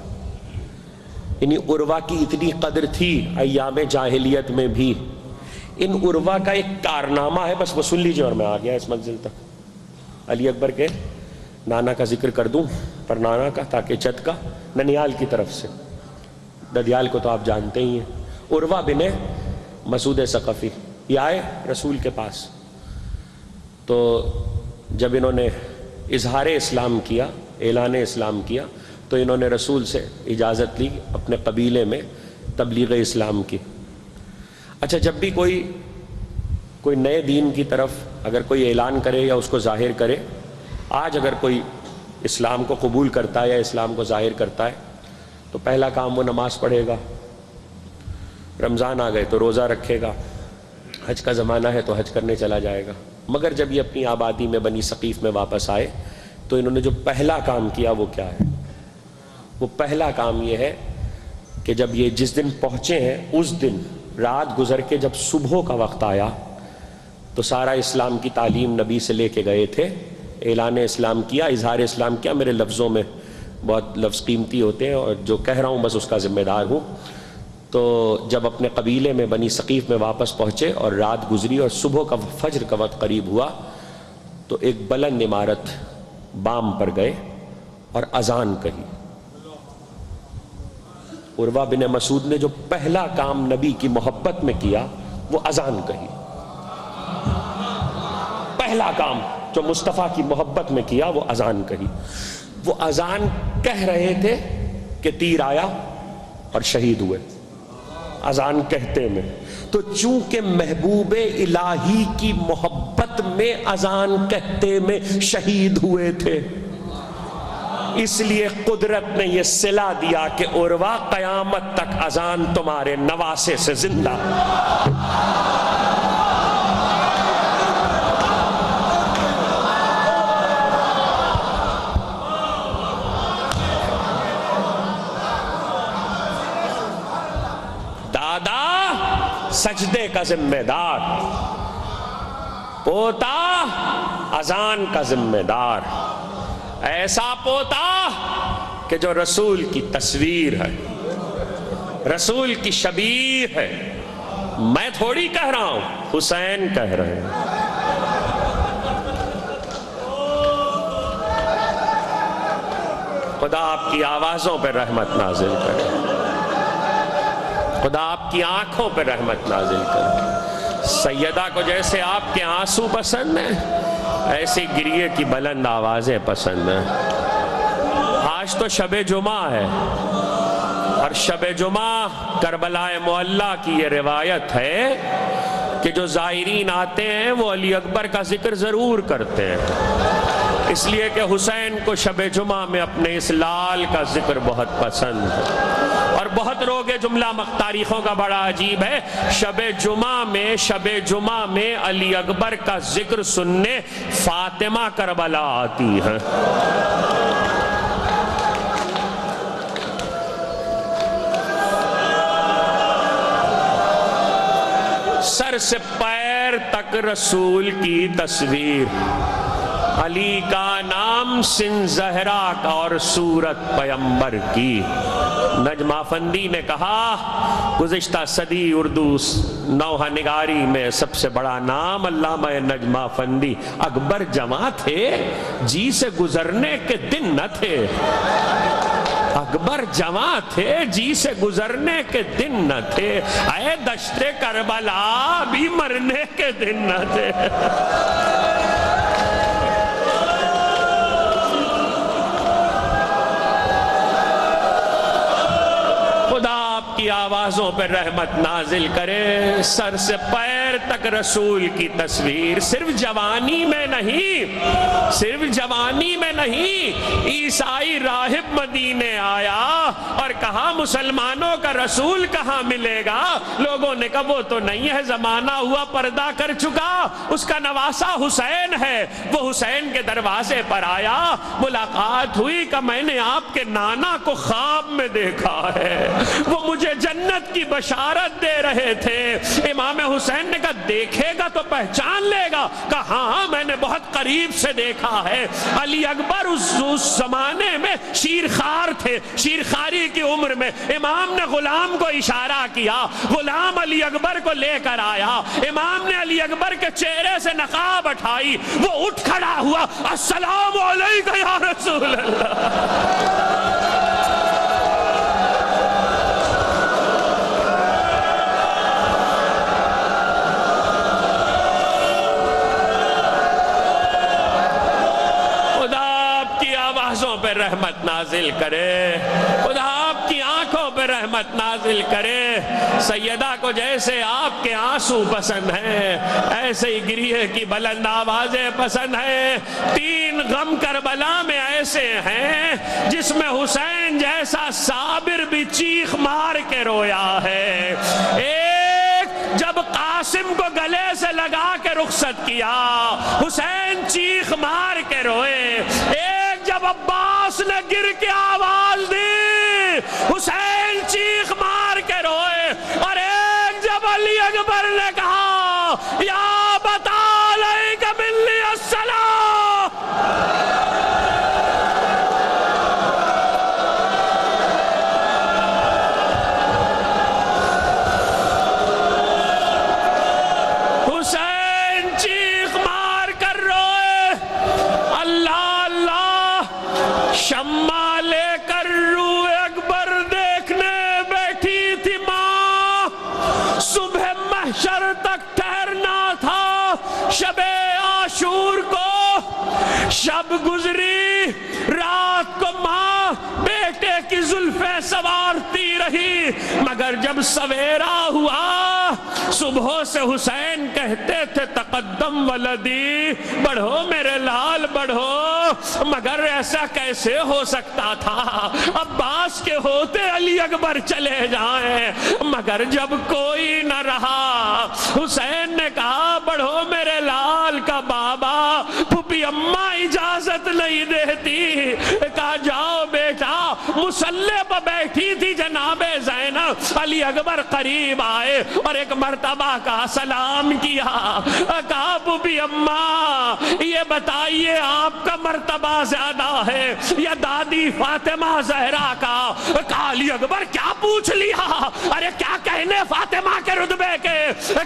یعنی عروہ کی اتنی قدر تھی ایام جاہلیت میں بھی. ان عروہ کا ایک کارنامہ ہے، بس وہ سن لیجیے اور میں آ گیا اس منزل تک. علی اکبر کے نانا کا ذکر کر دوں، پر نانا کا تاکہ جد کا، ننیال کی طرف سے. ددیال کو تو آپ جانتے ہی ہیں. عروہ بن مسعود ثقفی یہ آئے رسول کے پاس، تو جب انہوں نے اظہار اسلام کیا، اعلان اسلام کیا، تو انہوں نے رسول سے اجازت لی اپنے قبیلے میں تبلیغ اسلام کی. اچھا، جب بھی کوئی نئے دین کی طرف اگر کوئی اعلان کرے یا اس کو ظاہر کرے، آج اگر کوئی اسلام کو قبول کرتا ہے یا اسلام کو ظاہر کرتا ہے تو پہلا کام وہ نماز پڑھے گا. رمضان آ گئے تو روزہ رکھے گا. حج کا زمانہ ہے تو حج کرنے چلا جائے گا. مگر جب یہ اپنی آبادی میں بنی ثقیف میں واپس آئے تو انہوں نے جو پہلا کام کیا وہ کیا ہے؟ وہ پہلا کام یہ ہے کہ جب یہ جس دن پہنچے ہیں اس دن رات گزر کے جب صبح کا وقت آیا تو سارا اسلام کی تعلیم نبی سے لے کے گئے تھے. اعلان اسلام کیا، اظہار اسلام کیا. میرے لفظوں میں بہت لفظ قیمتی ہوتے ہیں اور جو کہہ رہا ہوں بس اس کا ذمہ دار ہوں. تو جب اپنے قبیلے میں بنی ثقیف میں واپس پہنچے اور رات گزری اور صبح کا فجر کا وقت قریب ہوا تو ایک بلند عمارت بام پر گئے اور اذان کہی. عروہ بن مسعود نے جو پہلا کام نبی کی محبت میں کیا وہ اذان کہی. پہلا کام جو مصطفیٰ کی محبت میں کیا وہ اذان کہی. وہ اذان کہہ رہے تھے کہ تیر آیا اور شہید ہوئے اذان کہتے میں. تو چونکہ محبوب الہی کی محبت میں اذان کہتے میں شہید ہوئے تھے، اس لیے قدرت نے یہ صلہ دیا کہ عروہ قیامت تک اذان تمہارے نواسے سے زندہ. دادا سجدے کا ذمہ دار، پوتا اذان کا ذمہ دار. ایسا پوتا کہ جو رسول کی تصویر ہے، رسول کی شبیہ ہے، میں تھوڑی کہہ رہا ہوں، حسین کہہ رہے ہیں۔ خدا آپ کی آوازوں پہ رحمت نازل کرے، خدا آپ کی آنکھوں پہ رحمت نازل کرے۔ سیدہ کو جیسے آپ کے آنسو پسند ہیں، ایسی گریے کی بلند آوازیں پسند ہیں۔ آج تو شب جمعہ ہے، اور شب جمعہ کربلا معلی کی یہ روایت ہے کہ جو زائرین آتے ہیں وہ علی اکبر کا ذکر ضرور کرتے ہیں، اس لیے کہ حسین کو شب جمعہ میں اپنے اس لال کا ذکر بہت پسند ہے۔ اور بہت لوگ جملہ تاریخوں کا بڑا عجیب ہے، شب جمعہ میں علی اکبر کا ذکر سننے فاطمہ کربلا آتی ہے۔ سر سے پیر تک رسول کی تصویر، علی کا نام سن زہرا کا اور صورت پیمبر کی۔ نجم افندی نے کہا گزشتہ صدی اردو نوحہ نگاری میں سب سے بڑا نام علامہ نجم افندی۔ اکبر جواں تھے، جی سے گزرنے کے دن نہ تھے، اکبر جواں تھے، جی سے گزرنے کے دن نہ تھے، اے دشت کربلا بھی مرنے کے دن نہ تھے۔ خدا آپ کی آوازوں پہ رحمت نازل کرے، سر سے پیر تک رسول کی تصویر۔ صرف جوانی میں نہیں، صرف جوانی میں نہیں، عیسائی راہب مدینے آیا اور کہا مسلمانوں کا رسول کہاں ملے گا؟ لوگوں نے کہا وہ تو نہیں ہے، زمانہ ہوا پردہ کر چکا، اس کا نواسہ حسین ہے۔ وہ حسین کے دروازے پر آیا، ملاقات ہوئی کہ میں نے آپ کے نانا کو خواب میں دیکھا ہے، وہ مجھے جنت کی بشارت دے رہے تھے۔ امام حسین نے کہا دیکھے گا تو پہچان لے گا؟ کہا ہاں میں نے بہت قریب سے دیکھا ہے۔ علی اکبر اس زمانے میں شیرخوار تھے، شیرخواری کی عمر میں امام نے غلام کو اشارہ کیا، غلام علی اکبر کو لے کر آیا، امام نے علی اکبر کے چہرے سے نقاب اٹھائی، وہ اٹھ کھڑا ہوا، السلام علیکہ یا رسول اللہ۔ پہ رحمت نازل کرے، خدا آپ کی آنکھوں پہ رحمت نازل کرے۔ سیدہ کو جیسے آپ کے آنسو پسند ہیں، ایسے ہی گریے کی بلند آوازیں پسند ہیں۔ تین غم کربلا میں ایسے ہیں جس میں حسین جیسا صابر بھی چیخ مار کے رویا ہے۔ ایک جب قاسم کو گلے سے لگا کے رخصت کیا، حسین چیخ مار کے روئے۔ ایک جب عباس نے گر کے آواز دی، حسین چیخ مار کے روئے۔ اور ایک جب علی اکبر نے کہا یا بتا علیک منی السلام، حسین چیخ مار کر روئے۔ اللہ اللہ، شمع لے کر روئے اکبر دیکھنے بیٹھی تھی ماں، صبح محشر تک ٹھہرنا تھا شب عاشور کو، شب گزری رات کو ماں بیٹے کی زلفیں سنوارتی رہی، مگر جب سویرا ہوا صبح سے حسین کہتے تھے تقدم ولدی، بڑھو میرے لال بڑھو، مگر ایسا کیسے ہو سکتا تھا؟ عباس کے ہوتے علی اکبر چلے جائیں، مگر جب کوئی نہ رہا حسین نے کہا بڑھو میرے لال کا بابا، پھوپھی اماں اجازت نہیں دیتی، کہا جاؤ بیٹا مسلح پر بیٹھی تھی جناب زینب، علی اکبر قریب آئے اور ایک مرتبہ کہا، سلام کیا، کہا پھوپھی اماں یہ بتائیے آپ کا مرتبہ زیادہ ہے یا دادی فاطمہ زہرا کا؟ کہا علی اکبر کیا پوچھ لیا، ارے کیا کہنے فاطمہ کے رتبے کے؟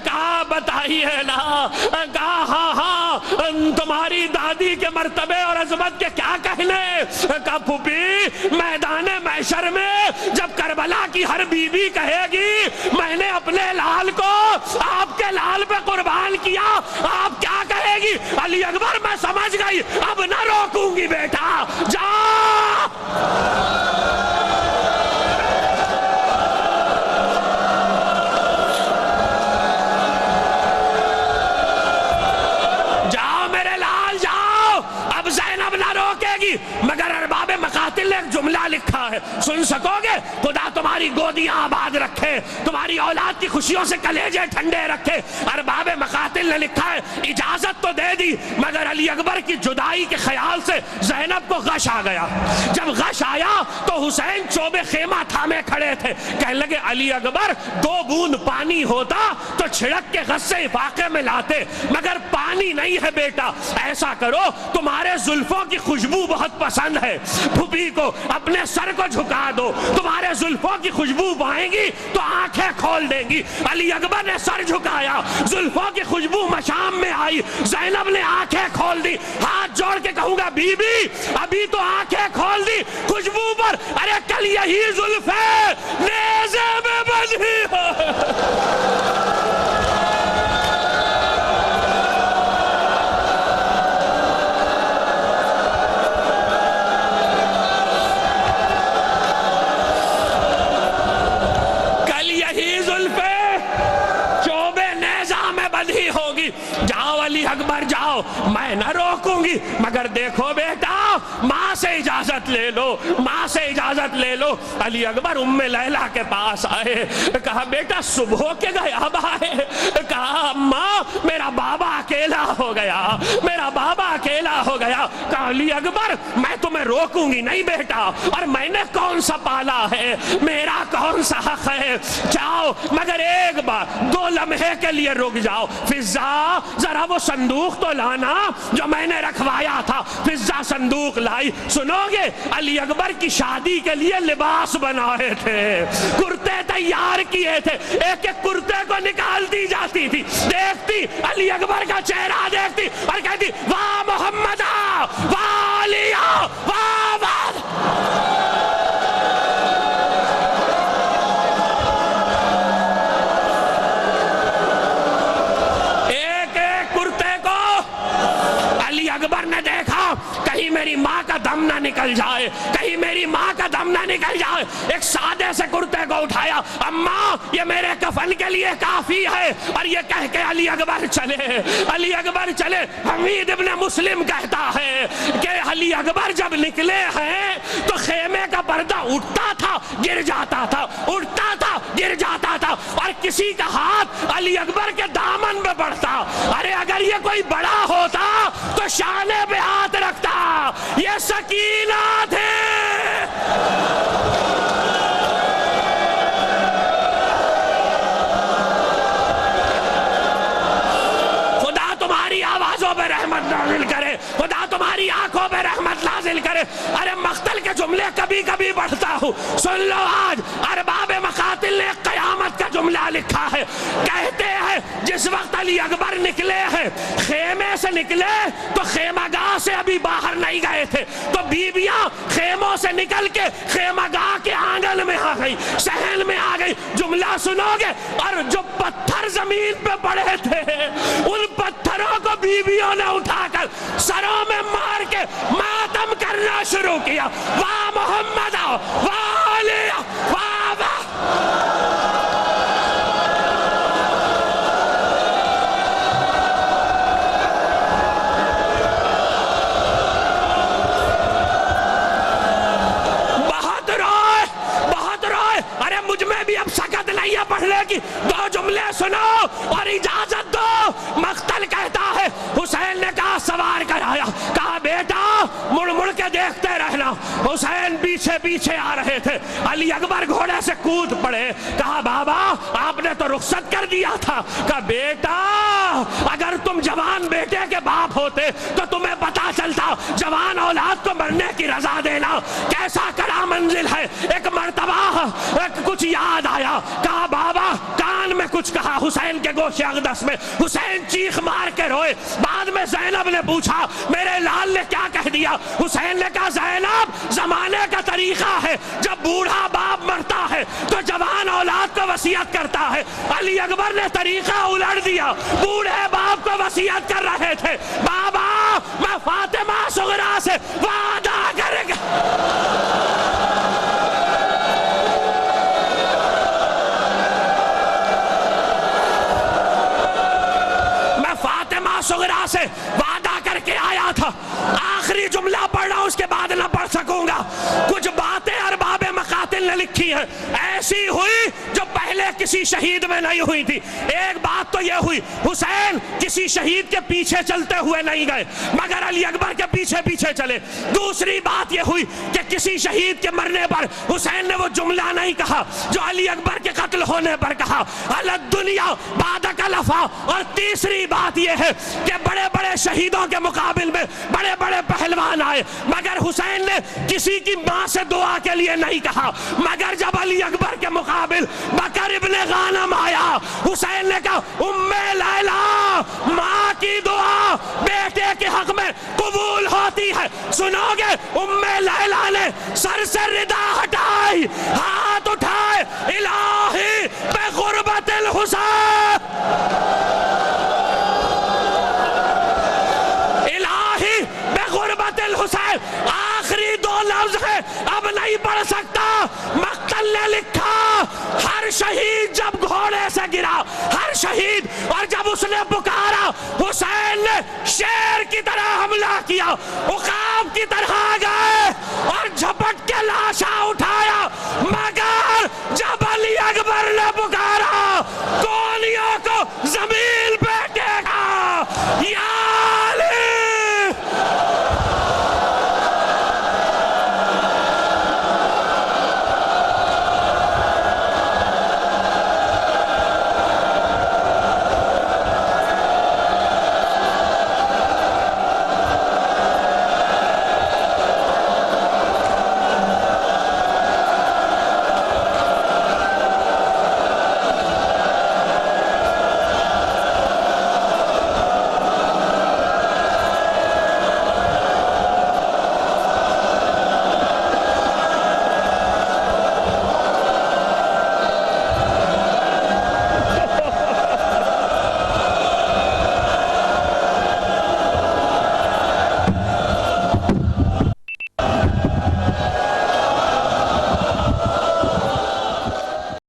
کہا بتائیے نا۔ کہا ہاں ہاں تمہاری دادی کے مرتبے اور عظمت کے کیا کہنے؟ کہا پھوپھی میدان محشر میں جب کربلا کی ہر بی بی کہے گی میں نے اپنے لال کو آپ کے لال پہ قربان کیا، آپ کیا کہے گی؟ علی اکبر میں سمجھ گئی، اب نہ روکوں گی بیٹا، جا۔ مگر ارباب مقاتل نے ایک جملہ لکھا ہے، سن سکو گے؟ خدا تمہاری گودیاں آباد رکھے، تمہاری اولاد کی خوشیوں سے کلیجے ٹھنڈے رکھے۔ ارباب مقاتل نے لکھا ہے اجازت تو دے دی، مگر علی اکبر کی جدائی کے خیال سے زینب کو غش آ گیا۔ جب غش آیا تو حسین چوبے خیمہ تھامے کھڑے تھے، کہنے لگے علی اکبر 2 بوند پانی ہوتا تو چھڑک کے غصے افاقے میں لاتے، مگر پانی نہیں ہے بیٹا، ایسا کرو تمہارے زلفوں کی خوشبو بہت پسند ہے، پھوپھی کو اپنے سر کو جھکا دو، تمہارے زلفوں کی خوشبو پائیں گی تو آنکھیں کھول دیں گی۔ علی اکبر نے سر جھکایا، زلفوں کی خوشبو مشام میں آئی، زینب نے آنکھیں کھول دی۔ ہاتھ جوڑ کے کہوں گا بی بی ابھی تو آنکھیں کھول دی خوشبو پر، ارے کل یہی زلفیں نیزے میں بندھی ہوگی۔ جاؤ علی اکبر جاؤ، میں نہ روکوں گی، مگر دیکھو بیٹا ماں سے اجازت لے لو، ماں سے اجازت لے لو۔ علی اکبر ام لیلہ کے پاس آئے، کہا بیٹا صبح کے گئے اب آئے؟ کہا اماں میرا بابا اکیلا ہو گیا، میرا بابا اکیلا ہو گیا۔ کہا علی اکبر میں تمہیں روکوں گی نہیں بیٹا، اور میں نے کون سا پالا ہے، میرا کون سا حق ہے؟ جاؤ مگر ایک بار 2 لمحے کے لیے رک جاؤ، فضا ذرا وہ صندوق تو لانا جو میں نے رکھوایا تھا۔ فضا صندوق لائی۔ سنو گے علی اکبر کی شادی کے لیے لباس بنائے تھے، کرتے تیار کیے تھے، ایک ایک کرتے کو نکالتی جاتی تھی، دیکھتی علی اکبر کا چہرہ دیکھتی اور کہتی واہ محمد واہ علی واہ واہ۔ اکبر نے دیکھا کہیں میری ماں کا دم نہ نکل جائے، کہیں میری ماں کا دم نہ نکل جائے۔ ایک سادے سے کرتے کو اٹھایا، اماں یہ میرے کفن کے لیے کافی ہے، اور یہ کہہ کے علی اکبر چلے، علی اکبر چلے۔ حمید ابن مسلم کہتا ہے کہ علی اکبر جب نکلے ہیں تو خیمے کا پردہ اٹھتا تھا گر جاتا تھا، اٹھتا تھا گر جاتا تھا، اور کسی کا ہاتھ علی اکبر کے دامن میں پڑتا۔ ارے اگر یہ کوئی بڑا ہوتا تو شانے پہ ہاتھ رکھتا، یہ سکینہ تھے۔ خدا تمہاری آوازوں پہ رحمت نازل کرے، خدا تمہاری آنکھوں پہ رحمت نازل کرے۔ ارے مقتل کے جملے کبھی کبھی پڑھتا ہوں، سن لو۔ آج ارباب مقاتل نے قیامت کا جملہ لکھا ہے، کہتے ہیں جس وقت علی اکبر نکلے ہیں خیمے سے نکلے تو خیمہ گاہ سے ابھی باہر نہیں گئے تھے، تو بیویاں خیموں سے نکل کے خیمہ گاہ کے آنگن میں آ گئی، صحن میں آ گئی۔ جملہ سنو گے، اور جو پتھر زمین پہ پڑے تھے ان پتھروں کو بیویوں نے اٹھا کر سروں میں مار کے ماتم کرنا شروع کیا۔ واہ محمد واہ علی واہ واہ۔ پڑھنے کی 2 جملے سنو اور اجازت دو۔ مقتل کہتا ہے حسین نے کہا سوار کرایا، کہا بیٹا مڑ مڑ کے دیکھتے رہنا. حسین پیچھے پیچھے آ رہے تھے. علی اکبر گھوڑے سے کود پڑے. کہا بابا آپ نے تو رخصت کر دیا تھا. کہا بیٹا اگر تم جوان بیٹے کے باپ ہوتے تو تمہیں پتا چلتا جوان اولاد کو مرنے کی رضا دینا کیسا کرا منزل ہے. ایک مرتبہ کچھ یاد آیا. کہا بابا کان میں کچھ کہا حسین کے گوش اقدس میں. حسین چیخ مار کے روئے. بعد میں زینب نے پوچھا میرے لال نے کیا کہہ دیا. حسین نے کہا زینب زمانے کا طریقہ ہے جب بوڑھا باپ مرتا ہے تو جوان اولاد کو وصیت کرتا ہے. علی اکبر نے طریقہ الٹ دیا. بوڑھے باپ کو وصیت کر رہے تھے. بابا میں فاطمہ صغرا سے وعدہ کرے گا. صغرا سے وعدہ کر کے آیا تھا. آخری جملہ پڑھ رہا ہوں اس کے بعد نہ پڑھ سکوں گا. کچھ باتیں ارباب مقاتل نے لکھی ہیں ایسی ہوئی جو پہلے کسی شہید میں نہیں ہوئی تھی. ایک بات تو یہ ہوئی حسین کسی شہید کے پیچھے چلتے ہوئے نہیں گئے مگر علی اکبر کے پیچھے پیچھے چلے. دوسری بات یہ ہوئی کہ کسی شہید کے مرنے پر حسین نے وہ جملہ نہیں کہا جو علی اکبر کے قتل ہونے پر کہا الد دنیا بعدک لفا. اور تیسری بات یہ ہے کہ بڑے بڑے شہیدوں کے مقابل میں بڑے بڑے پہلوان آئے مگر حسین نے کسی کی ماں سے دعا کے لیے نہیں کہا. مگر جب علی اکبر کے مقابل بکر ابن غانم آیا حسین نے کہا ام لیلا ماں کی دعا بیٹے کے حق میں قبول ہوتی ہے. سنو گے ام لیلا نے سر سے ردا ہٹائی ہاتھ اٹھائے الہی بغربت الحسین حسین. آخری دو لفظ ہے اب نہیں پڑھ سکتا. مقتل نے لکھا ہر شہید جب گھوڑے سے گرا ہر شہید اور جب اس نے پکارا حسین نے شیر کی طرح حملہ کیا. عقاب کی طرح گئے اور جھپٹ کے لاشاں اٹھا